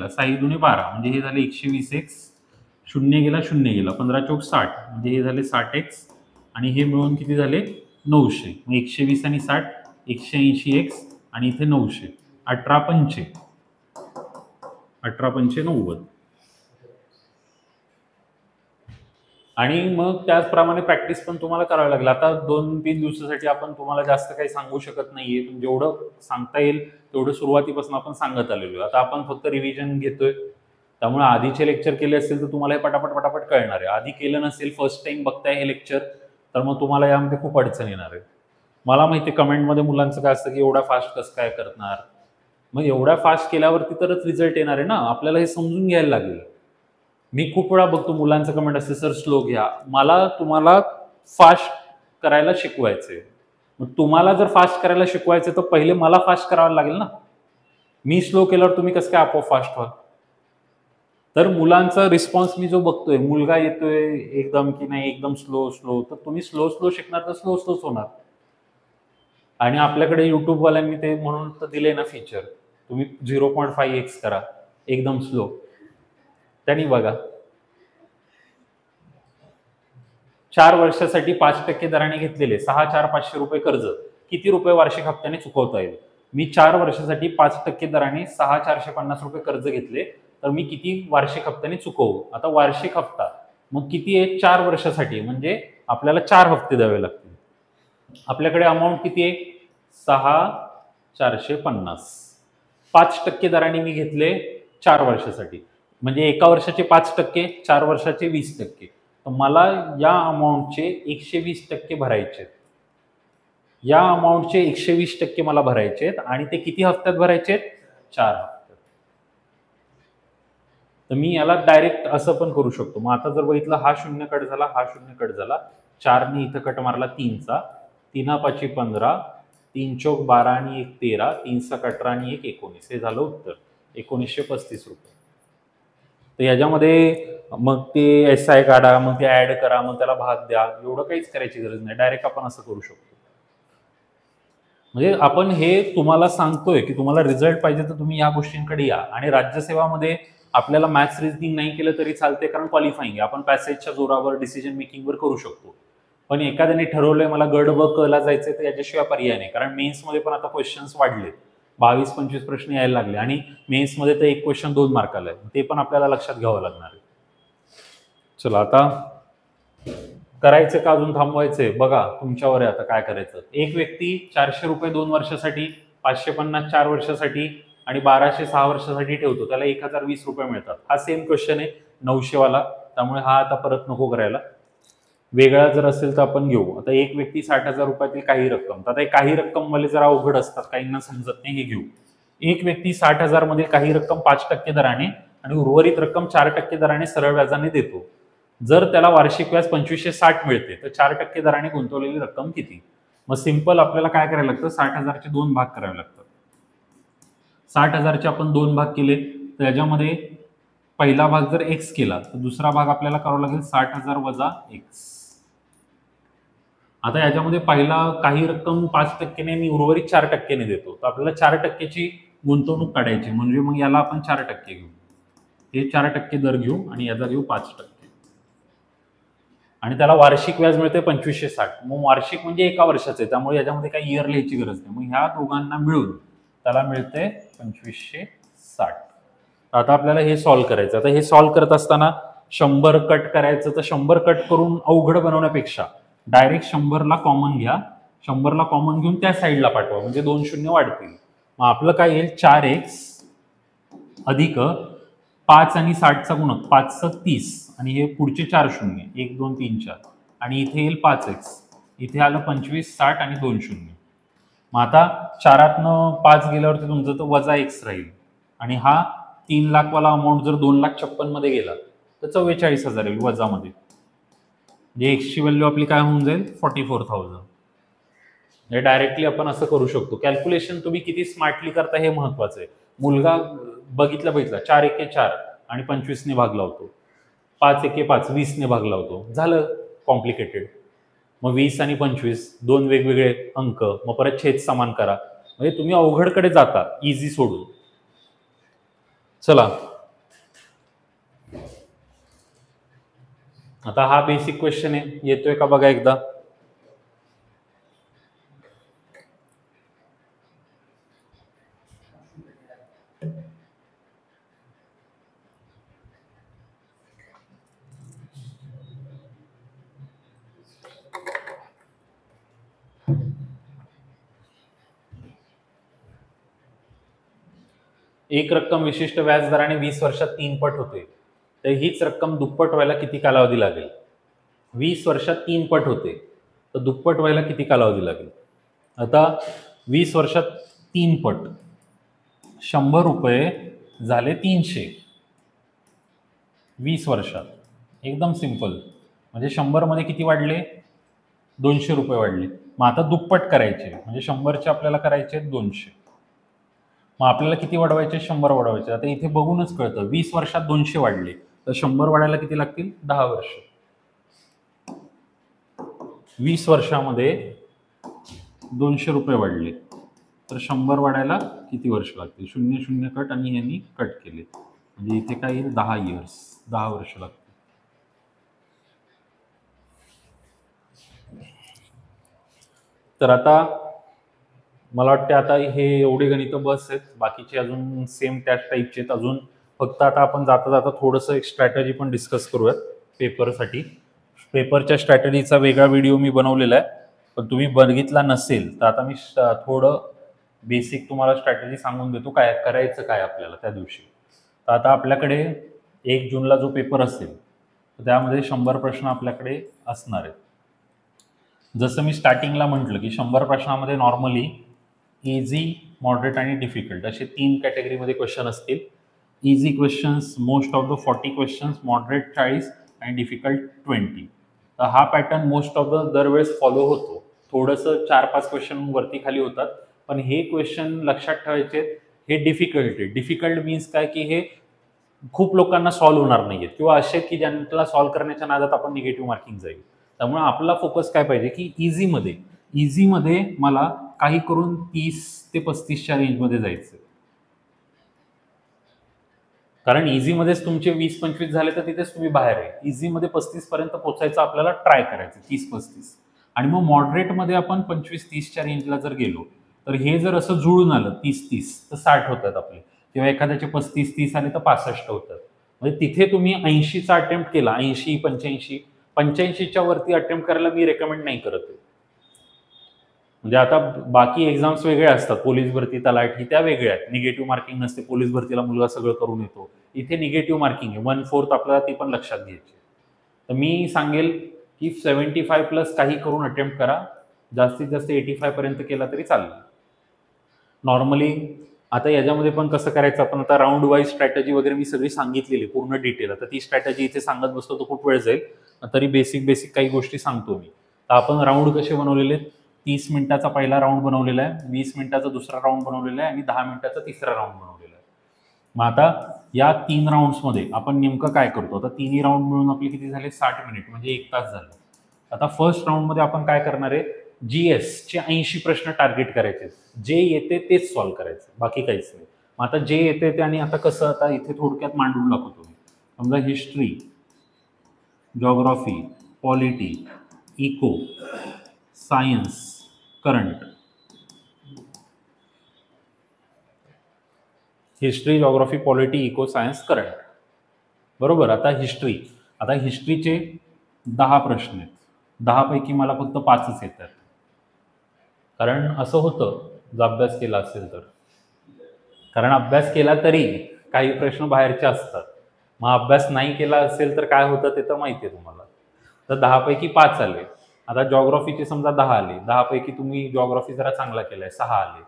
6 दुणे 12 म्हणजे हे झाले 120 एक्स, शून्य गेला 15 चौक 60 म्हणजे हे झाले 60 एक्स आणि हे मिळून किती झाले 900. मग 120 आणि 60 180 एक्स आणि इथे 900 18 पंचे 90. आणि मग त्याचप्रमाणे प्रॅक्टिस पण तुम्हाला करावी लागेल. आता 2-3 दिवसासाठी आपण तुम्हाला जास्त काही सांगू शकत नाहीये, जेवढं सांगता येईल तेवढं सुरुवातीपासून आपण सांगत आलेलो. आता आपण फक्त रिव्हिजन घेतोय, त्यामुळे आधीचे लेक्चर केले असतील तर तुम्हाला हे पटापट कळणार आहे. आधी केलं नसेल, फर्स्ट टाइम बघताय हे लेक्चर, तर मग तुम्हाला यामध्ये खूप अडचण येणार आहे. मला माहिती आहे कमेंटमध्ये मुलांचं काय असतं की एवढा फास्ट कसं काय करणार. मग एवढ्या फास्ट केल्यावरती तरच रिझल्ट येणार आहे ना. आपल्याला हे समजून घ्यायला लागेल. मी खूप वेळा बघतो मुलांचं कमेंट असते, सर स्लो घ्या. मला तुम्हाला फास्ट करायला शिकवायचंय. मग तुम्हाला जर फास्ट करायला शिकवायचं तर पहिले मला फास्ट करावं लागेल ना. मी स्लो केल्यावर तुम्ही कसं काय आपोआप फास्ट व्हाल. तर मुलांचा रिस्पॉन्स मी जो बघतोय, मुलगा येतोय एकदम की नाही एकदम स्लो, तर तुम्ही स्लो शिकणार तर स्लोच होणार. आणि आपल्याकडे युट्यूबवाल्यांनी ते म्हणून तर दिले ना फीचर, तुम्ही 0.5x करा एकदम स्लो. त्यांनी बघा 4 वर्षासाठी 5% दराने घेतलेले 6,400 रुपये कर्ज किती रुपये वार्षिक हप्त्याने चुकवता येईल. मी 4 वर्षासाठी 5% दराने 6,450 रुपये कर्ज घेतले, तर मी किती वार्षिक हप्त्याने चुकवू. आता वार्षिक हप्ता मग किती आहे 4 वर्षासाठी, म्हणजे आपल्याला 4 हप्ते द्यावे लागतील. आपल्याकडे अमाऊंट किती आहे 6,450. 5% दराने मी घेतले 4 वर्षासाठी, म्हणजे एका वर्षाचे 5%, 4 वर्षाचे 20%. तर मला या अमाऊंटचे 120% भरायचे. या अमाऊंटचे 120% मला भरायचे आहेत आणि ते किती हप्त्यात भरायचे आहेत 4 हप्त्यात. तर मी याला डायरेक्ट असं पण करू शकतो. मग आता जर बघितलं हा 0 कट झाला, हा 0 कट झाला, 4ने इथं कट मारला 3चा, 3×5 = 15, 3 चौक 12 आणि 1 13, 3 7 18 आणि 1 19. हे झालं उत्तर 1935 रुपये. तर याच्यामध्ये मग ते SI काढा, मग ते ऍड करा, मग त्याला भाग द्या, एवढं काहीच करायची गरज नाही. डायरेक्ट आपण असं करू शकतो. म्हणजे आपण हे तुम्हाला सांगतोय की तुम्हाला रिझल्ट पाहिजे तर तुम्ही या गोष्टींकडे या. आणि राज्यसेवामध्ये आपल्याला मॅथ्स रिझनिंग नाही केलं तरी चालते, कारण क्वालिफाईंग आहे. आपण पॅसेजच्या जोरावर डिसिजन मेकिंगवर करू शकतो. पण एखाद्याने ठरवलंय मला गड ब क ला जायचंय, तर याच्याशिवाय पर्याय नाही. कारण मेन्समध्ये पण आता क्वेश्चन्स वाढले, 22-25 प्रश्न यायला लागले आणि मेन्समध्ये तर एक क्वेश्चन 2 मार्काला आहे. ते पण आपल्याला लक्षात घ्यावं लागणार आहे. चला आता करायचं का अजून थांबवायचंय बघा, तुमच्यावर आहे आता काय करायचं. एक व्यक्ती 400 रुपये 2 वर्षासाठी, 550 4 वर्षासाठी आणि 1200 6 वर्षासाठी ठेवतो, त्याला 1020 रुपये मिळतात. हा सेम क्वेश्चन आहे 900 वाला, त्यामुळे हा आता परत नको करायला. वेगळा जर असेल तर आपण घेऊ. आता एक व्यक्ती 60,000 रुपयातील काही रक्कम, तर आता काही रक्कम मला जरा अवघड असतात, काहींना समजत नाही, हे घेऊ. एक व्यक्ती 60,000 मध्ये काही रक्कम 5% दराने आणि उर्वरित रक्कम 4% दराने सरळ व्याजाने देतो. जर त्याला वार्षिक व्याज 2560 मिळते तर 4% दराने गुंतवलेली रक्कम किती. मग सिंपल आपल्याला काय करायला लागतं, 60,000चे 2 भाग करावे लागतात. 60,000चे आपण 2 भाग केले तर याच्यामध्ये पहिला भाग जर x केला तर दुसरा भाग आपल्याला करावा लागेल 60,000 वजा x. आता याच्यामध्ये पहिला काही रक्कम 5% ने आणि उर्वरित 4% ने देतो, तर आपल्याला 4%ची गुंतवणूक काढायची, म्हणजे मग याला आपण 4% घेऊ. हे 4% दर घेऊ आणि याचा घेऊ 5%. आणि त्याला वार्षिक व्याज मिळते 2560. मग वार्षिक म्हणजे एका वर्षाचे, त्यामुळे याच्यामध्ये काही इयर लिहायची गरज नाही. मग ह्या दोघांना मिळून त्याला मिळते 2560. आता आपल्याला हे सॉल्व्ह करायचं. आता हे सॉल्व्ह करत असताना 100 कट करायचं, तर 100 कट करून अवघड बनवण्यापेक्षा डायरेक्ट 100ला कॉमन घ्या. 100ला कॉमन घेऊन त्या साईडला पाठवा, म्हणजे 2 शून्य वाढतील. मग आपलं काय येईल 4x अधिक 5 आणि 60चा गुणक, 5 30 आणि हे पुढचे 4 शून्य, 1 2 3 4 आणि इथे येईल 5x. इथे आलं 25 60 आणि 2 शून्य. मग आता 4तनं 5 गेल्यावरती तुमचं तर वजा x राहील आणि हा 3 लाख वाला अमाऊंट जर 2,56,000 मध्ये गेला तर 44,000 येईल वजामध्ये. म्हणजे x ची व्हॅल्यू आपली काय होऊन जाईल 44,000. हे डायरेक्टली आपण असं करू शकतो. कॅल्क्युलेशन तुम्ही किती स्मार्टली करता हे महत्वाचं आहे. मुलगा बघितला 4 एके 4 आणि 25 ने भाग लावतो, 5 एके 5 20 ने भाग लावतो, झालं कॉम्प्लिकेटेड. मग 20 आणि 25 दोन वेगवेगळे अंक, मग परत छेद समान करा. म्हणजे तुम्ही अवघडकडे जाता इझी सोडून. चला आता हा बेसिक क्वेश्चन आहे, येतोय का बघा एकदा. एक रक्कम विशिष्ट व्याजदराने 20 वर्षात 3 पट होते, तर हीच रक्कम दुप्पट व्हायला किती कालावधी लागेल. 20 वर्षात 3 पट होते, तर दुप्पट व्हायला किती कालावधी लागेल. आता 20 वर्षात 3 पट, 100 रुपये झाले 300 20 वर्षात. एकदम सिंपल. म्हणजे 100 मध्ये किती वाढले, 200 रुपये वाढले. मग आता दुप्पट करायचे, म्हणजे 100चे आपल्याला करायचे 200. मग आपल्याला किती वाढवायचे, 100 वाढवायचे. आता इथे बघूनच कळतं 20 वर्षात 200 वाढले, तर 100 वाढायला किती लागतील, 10 वर्ष. 20 वर्षामध्ये 200 रुपये वाढले, तर 100 वाढायला किती वर्ष लागतील. 0 0 कट आणि ह्यांनी कट केले, म्हणजे इथे काय येईल, 10 इयर्स, 10 वर्ष लागतील. तर आता मला वाटते आता हे एवढे गणित बस आहेत, बाकीचे अजून सेम त्याच टाईपचे आहेत. अजून फक्त आता आपण जाता जाता थोडंसं एक स्ट्रॅटेजी पण डिस्कस करूयात पेपरसाठी. पेपरच्या स्ट्रॅटेजीचा वेगळा व्हिडिओ मी बनवलेला आहे, पण तुम्ही बघितला नसेल तर आता मी थोडं बेसिक तुम्हाला स्ट्रॅटेजी सांगून देतो, काय करायचं काय आपल्याला त्या दिवशी. तर आता आपल्याकडे 1 जूनला जो पेपर असेल तर त्यामध्ये 100 प्रश्न आपल्याकडे असणार आहेत. जसं मी स्टार्टिंगला म्हटलं की 100 प्रश्नामध्ये नॉर्मली इझी, मॉडरेट आणि डिफिकल्ट असे 3 कॅटेगरीमध्ये क्वेश्चन असतील. Easy questions most of the 40 questions, moderate 40 आणि डिफिकल्ट 20. तर हा पॅटर्न मोस्ट ऑफ द दरवेळेस फॉलो होतो. थोडंसं 4-5 क्वेश्चन वरती खाली होतात, पण हे क्वेश्चन लक्षात ठेवायचे, हे डिफिकल्ट आहे. डिफिकल्ट मीन्स काय की हे खूप लोकांना सॉल्व्ह होणार नाहीये, किंवा असे की ज्यांना सॉल्व्ह करण्याच्या नादात आपण निगेटिव्ह मार्किंग जाईल. त्यामुळे आपला फोकस काय पाहिजे की इझीमध्ये मला काही करून 30 ते 35च्या रेंजमध्ये जायचं. कारण इझीमध्येच तुमचे 20-25 झाले तर तिथेच तुम्ही बाहेर आहे. इझीमध्ये 35 पर्यंत पोहोचायचं आपल्याला ट्राय करायचं, 30-35. आणि मग मॉडरेटमध्ये आपण 25-30च्या रेंजला जर गेलो तर हे जर असं जुळून आलं 30-30 तर 60 होतात आपले, किंवा एखाद्याचे 35-30 आले तर 65 होतात. म्हणजे तिथे तुम्ही 80चा अटेम्प्ट केला, 80-85च्या वरती अटेम्प्ट करायला मी रेकमेंड नाही करत. म्हणजे आता बाकी एक्झाम्स वेगळ्या असतात, पोलीस भरती, तलाठी, त्या वेगळ्या आहेत, निगेटिव्ह मार्किंग नसते. पोलीस भरतीला मुलगा सगळं करून येतो, इथे निगेटिव्ह मार्किंग आहे, 1/4 आपल्याला ते पण लक्षात घ्यायचे. तर मी सांगेल की 75+ काही करून अटेम्प्ट करा, जास्तीत जास्त 85 पर्यंत केला तरी चालेल. नॉर्मली आता याच्यामध्ये पण कसं करायचं, आपण आता राऊंड वाईज स्ट्रॅटेजी वगैरे मी सगळी सांगितलेली पूर्ण डिटेल. आता ती स्ट्रॅटेजी इथे सांगत बसतो तर खूप वेळ जाईल, तरी बेसिक काही गोष्टी सांगतो मी. तर आपण राऊंड कसे बनवलेले, 30 मिनिटाचा पहिला राऊंड बनवलेला आहे, 20 मिनिटाचा दुसरा राऊंड बनवलेला आहे आणि 10 मिनिटाचा तिसरा राऊंड बनवलेला आहे. मग आता या 3 राऊंड्समध्ये आपण नेमकं काय करतो, आता तिन्ही राऊंड मिळून आपले किती झाले, 60 मिनिट, म्हणजे 1 तास झाला. आता फर्स्ट राऊंडमध्ये आपण काय करणार आहे, GS चे 80 प्रश्न टार्गेट करायचे, जे येते तेच सॉल्व्ह करायचं, बाकी काहीच नाही. मग आता जे येते ते, आणि आता कसं, आता इथे थोडक्यात मांडून दाखवतो मी. समजा history, geography, polity, eco, science, current. History, geography, polity, eco, science, current. बरोबर. आता हिस्ट्रीचे 10 प्रश्न आहेत, 10 पैकी मला फक्त 5च येतात. कारण असं होतं जर अभ्यास केला असेल तर, कारण अभ्यास केला तरी काही प्रश्न बाहेरचे असतात. मग अभ्यास नाही केला असेल तर काय होतं ते तर माहिती आहे तुम्हाला. तर 10 पैकी 5 आले. आता जॉग्राफीचे समजा 10 आले, 10 पैकी तुम्ही जॉग्राफी जरा चांगला केलाय, 6 आले.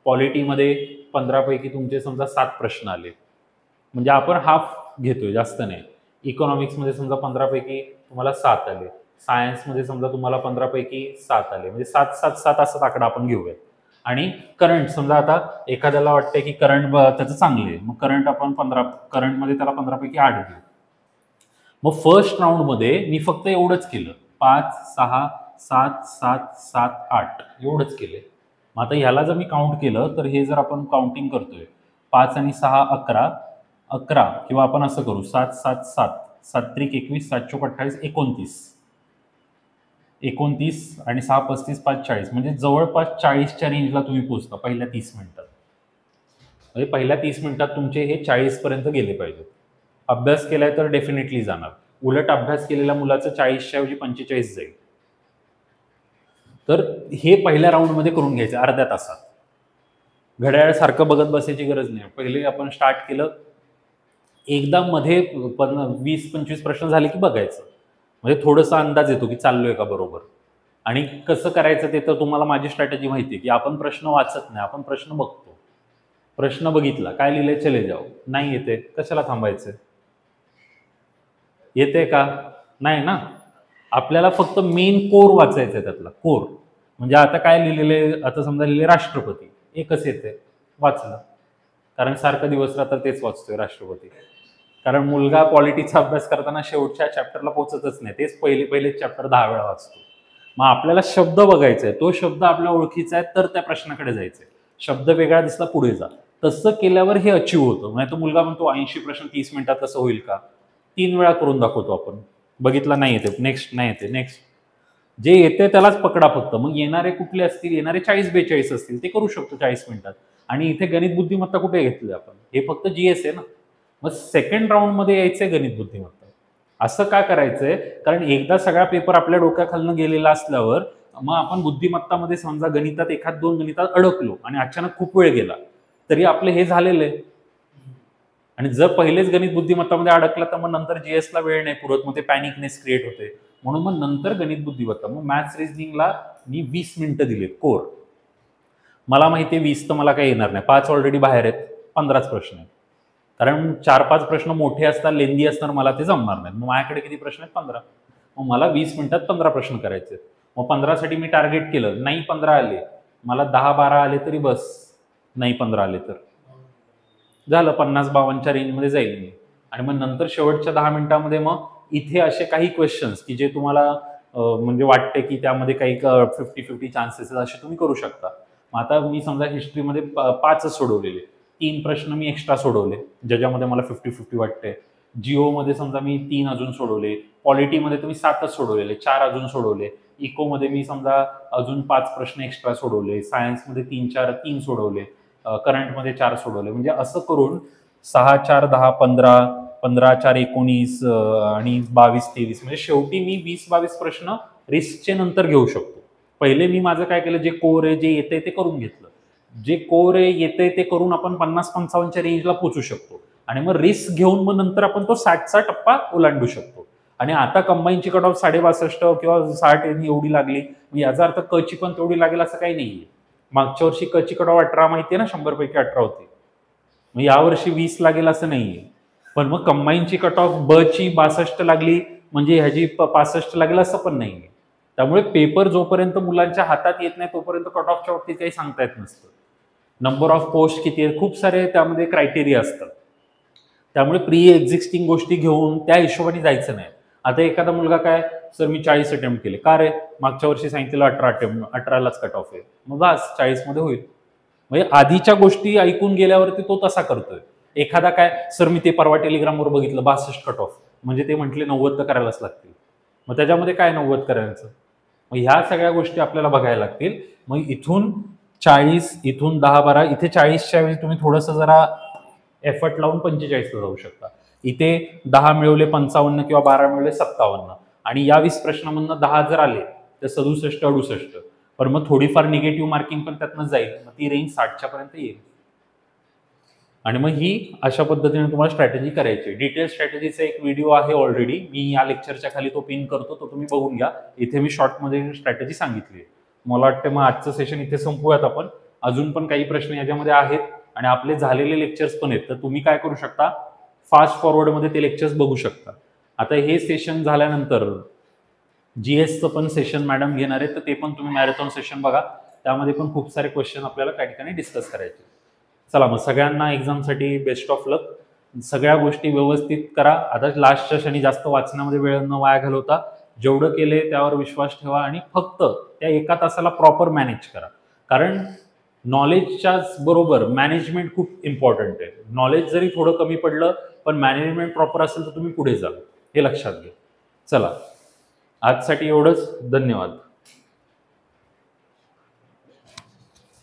पॉलिटीमध्ये 15 पैकी तुमचे समजा 7 प्रश्न आले, म्हणजे आपण हाफ घेतोय, जास्त नाही. इकॉनॉमिक्समध्ये समजा 15 पैकी तुम्हाला 7 आले, सायन्समध्ये समजा तुम्हाला 15 पैकी 7 आले, म्हणजे 7-7-7 असा आकडा आपण घेऊया. आणि करंट समजा आता एखाद्याला वाटतंय की करंट त्याचं चांगले आहे, मग करंट आपण करंटमध्ये त्याला 15 पैकी 8 घेऊ. मग फर्स्ट राऊंडमध्ये मी फक्त एवढंच केलं, 5, 6, 7 7 7 8 एवढंच केले. मग आता ह्याला जर मी काउंट केलं तर हे जर आपण काउंटिंग करतोय 5 आणि 6 11 11 किंवा आपण असं करू 7 7 7 7 त्रिक 21 7 चौक 28 29 आणि 6 35 5 40 म्हणजे जवळपास 40च्या रेंजला तुम्ही पोहोचता पहिल्या 30 मिनिटात. म्हणजे पहिल्या 30 मिनिटात तुमचे हे 40 पर्यंत गेले पाहिजेत. अभ्यास केलाय तर डेफिनेटली जाणार. उलट अभ्यास केलेल्या मुलाचं 40च्या ऐवजी 45 जाईल. तर हे पहिल्या राऊंडमध्ये करून घ्यायचं अर्ध्या तासात. घड्याळ सारखं बघत बसायची गरज नाही. पहिले आपण स्टार्ट केलं, एकदा मध्ये 20-25 प्रश्न झाले की बघायचं, म्हणजे थोडासा अंदाज येतो की चाललोय का बरोबर. आणि कसं करायचं ते तर तुम्हाला माझी स्ट्रॅटेजी माहिती आहे की आपण प्रश्न वाचत नाही, आपण प्रश्न बघतो. प्रश्न बघितला, काय लिहिलंय चले जाओ, नाही येते कशाला थांबायचं, येते का नाही ना. आपल्याला फक्त मेन कोर वाचायचं आहे, त्यातला कोर. म्हणजे आता काय लिहिलेले, आता समजा लिहिले राष्ट्रपती, एकच येते वाचलं, कारण सारखं दिवस रात्र तेच वाचतोय राष्ट्रपती. कारण मुलगा पॉलिटिक्सचा अभ्यास करताना शेवटच्या चॅप्टरला पोहोचतच नाही, तेच पहिले चॅप्टर 10 वेळा वाचतो. मग आपल्याला शब्द बघायचा आहे, तो शब्द आपल्या ओळखीचा आहे तर त्या प्रश्नाकडे जायचंय. शब्द वेगळा दिसला पुढे जा. तसं केल्यावर हे अचीव होतं. म्हणजे तो मुलगा म्हणतो 80 प्रश्न 30 मिनिटात कसं होईल का, 3 वेळा करून दाखवतो आपण. बघितला नाही येते, नेक्स्ट नाही येते, नेक्स्ट. जे येते त्यालाच पकडा फक्त. मग येणारे कुठले असतील, येणारे 40-42 असतील ते करू शकतो 40 मिनिटात. आणि इथे गणित बुद्धिमत्ता कुठे घेतली आपण, हे फक्त जीएस आहे ना. मग सेकंड राऊंडमध्ये यायचंय गणित बुद्धिमत्ता. असं का करायचंय, कारण एकदा सगळा पेपर आपल्या डोक्याखालनं गेलेला असल्यावर मग आपण बुद्धिमत्तामध्ये समजा गणितात 1-2 गणितात अडकलो आणि अचानक खूप वेळ गेला तरी आपले हे झालेलं आहे. आणि जर पहिलेच गणित बुद्धिमत्तामध्ये अडकला तर मग नंतर जीएसला वेळ नाही पुरत, मग ते पॅनिकनेस क्रिएट होते. म्हणून मग नंतर गणित बुद्धिमत्ता. मग मॅथ्स रिझनिंगला मी 20 मिनिटं दिलेत कोर. मला माहिती आहे 20 तर मला काही येणार नाही, 5 ऑलरेडी बाहेर आहेत, 15च प्रश्न आहेत. कारण 4-5 प्रश्न मोठे असतात, लेंदी असतात, मला ते जमणार नाहीत. मग माझ्याकडे किती प्रश्न आहेत, 15. मग मला 20 मिनिटात 15 प्रश्न करायचे. मग 15साठी मी टार्गेट केलं, नाही 15 आले, मला 10-12 आले तरी बस, नाही 15 आले तर झालं, 50-52च्या रेंजमध्ये जाईल मी. आणि मग नंतर शेवटच्या 10 मिनिटांमध्ये मग इथे असे काही क्वेश्चन्स की जे तुम्हाला म्हणजे वाटते की त्यामध्ये काही 50-50 चान्सेस असे तुम्ही करू शकता. मग आता मी समजा हिस्ट्रीमध्ये 5च सोडवलेले, 3 प्रश्न मी एक्स्ट्रा सोडवले ज्याच्यामध्ये मला 50-50 वाटते. जिओमध्ये समजा मी 3 अजून सोडवले, पॉलिटीमध्ये तर मी 7च सोडवलेले, 4 अजून सोडवले, इकोमध्ये मी समजा अजून 5 प्रश्न एक्स्ट्रा सोडवले, सायन्समध्ये 3 सोडवले, करंटमध्ये 4 सोडवले. म्हणजे असं करून 6 4 10 15 15 4 19 आणि 22 23 म्हणजे शेवटी मी 20-22 प्रश्न रिस्कचे नंतर घेऊ शकतो. पहिले मी माझं काय केलं, जे कोर आहे जे येते ते करून घेतलं. जे कोर आहे येते ते करून आपण 50-55च्या रेंजला पोहोचू शकतो. आणि मग रिस्क घेऊन मग नंतर आपण तो 60चा टप्पा ओलांडू शकतो. आणि आता कंबाईनची कट ऑफ 62 किंवा 60 एवढी लागली, याचा अर्थ कची पण तेवढी लागेल असं काही नाहीये. मागच्या वर्षी कची कट ऑफ 18 माहिती आहे ना, 100 पैकी 18 होती. मग यावर्षी 20 लागेल असं नाहीये. पण मग कंबाईनची कट ऑफ ब ची 62 लागली म्हणजे ह्याची 65 लागेल असं पण नाहीये. त्यामुळे पेपर जोपर्यंत मुलांच्या हातात येत नाही तोपर्यंत कट ऑफच्या बाबतीत काही सांगता येत नसतं. नंबर ऑफ पोस्ट किती आहेत, खूप सारे त्यामध्ये क्रायटेरिया असतात. त्यामुळे प्री एक्झिस्टिंग गोष्टी घेऊन त्या हिशोबाने जायचं नाही. आता एखादा मुलगा काय, सर मी 40 अटेम्प्ट केले, का रे, मागच्या वर्षी सांगितलेलं 18 अटेम्प्ट, 18लाच कट ऑफ आहे, मग बस 40 मध्ये होईल. म्हणजे आधीच्या गोष्टी ऐकून गेल्यावरती तो तसा करतोय. एखादा काय, सर मी ते परवा टेलिग्रामवर बघितलं 62 कट ऑफ, म्हणजे ते म्हटले 90 तर करायलाच लागतील. मग त्याच्यामध्ये काय 90 करायचं. मग ह्या सगळ्या गोष्टी आपल्याला बघायला लागतील. मग इथून 40, इथून 10-12, इथे 40च्या ऐवजी तुम्ही थोडंसं जरा एफर्ट लावून 45ला जाऊ शकता. इथे 10 मिळवले 55 किंवा 12 मिळवले 57, आणि या 20 प्रश्नामधनं 10 जर आले तर 67-68. पण मग थोडीफार निगेटिव्ह मार्किंग पण त्यातनं जाईल, मग ती रेंज 60च्या पर्यंत येईल. आणि मग ही अशा पद्धतीने तुम्हाला स्ट्रॅटेजी करायची. डिटेल स्ट्रॅटेजीचा एक व्हिडिओ आहे ऑलरेडी, मी या लेक्चरच्या खाली तो पिन करतो, तो तुम्ही बघून घ्या. इथे मी शॉर्टमध्ये स्ट्रॅटेजी सांगितली. मला वाटतं मग आजचं सेशन इथे संपवूयात आपण. अजून पण काही प्रश्न याच्यामध्ये आहेत आणि आपले झालेले लेक्चर्स पण आहेत, तर तुम्ही काय करू शकता, फास्ट फॉरवर्डमध्ये ते लेक्चर्स बघू शकता. आता हे सेशन झाल्यानंतर जीएसचं पण सेशन मॅडम घेणार आहे, तर ते पण तुम्ही मॅरेथॉन सेशन बघा. त्यामध्ये पण खूप सारे क्वेश्चन आपल्याला त्या ठिकाणी डिस्कस करायचे. चला मग सगळ्यांना एक्झामसाठी बेस्ट ऑफ लक. सगळ्या गोष्टी व्यवस्थित करा. आता लास्टच्या क्षणी जास्त वाचण्यामध्ये वेळ न वाया घालवता जेवढं केले त्यावर विश्वास ठेवा आणि फक्त त्या एका तासाला प्रॉपर मॅनेज करा. कारण नॉलेजच्याच बरोबर मॅनेजमेंट खूप इम्पॉर्टंट आहे. नॉलेज जरी थोडं कमी पडलं पण मॅनेजमेंट प्रॉपर असेल तर तुम्ही पुढे जाल, हे लक्षात घ्या. चला, आजसाठी एवढंच. धन्यवाद.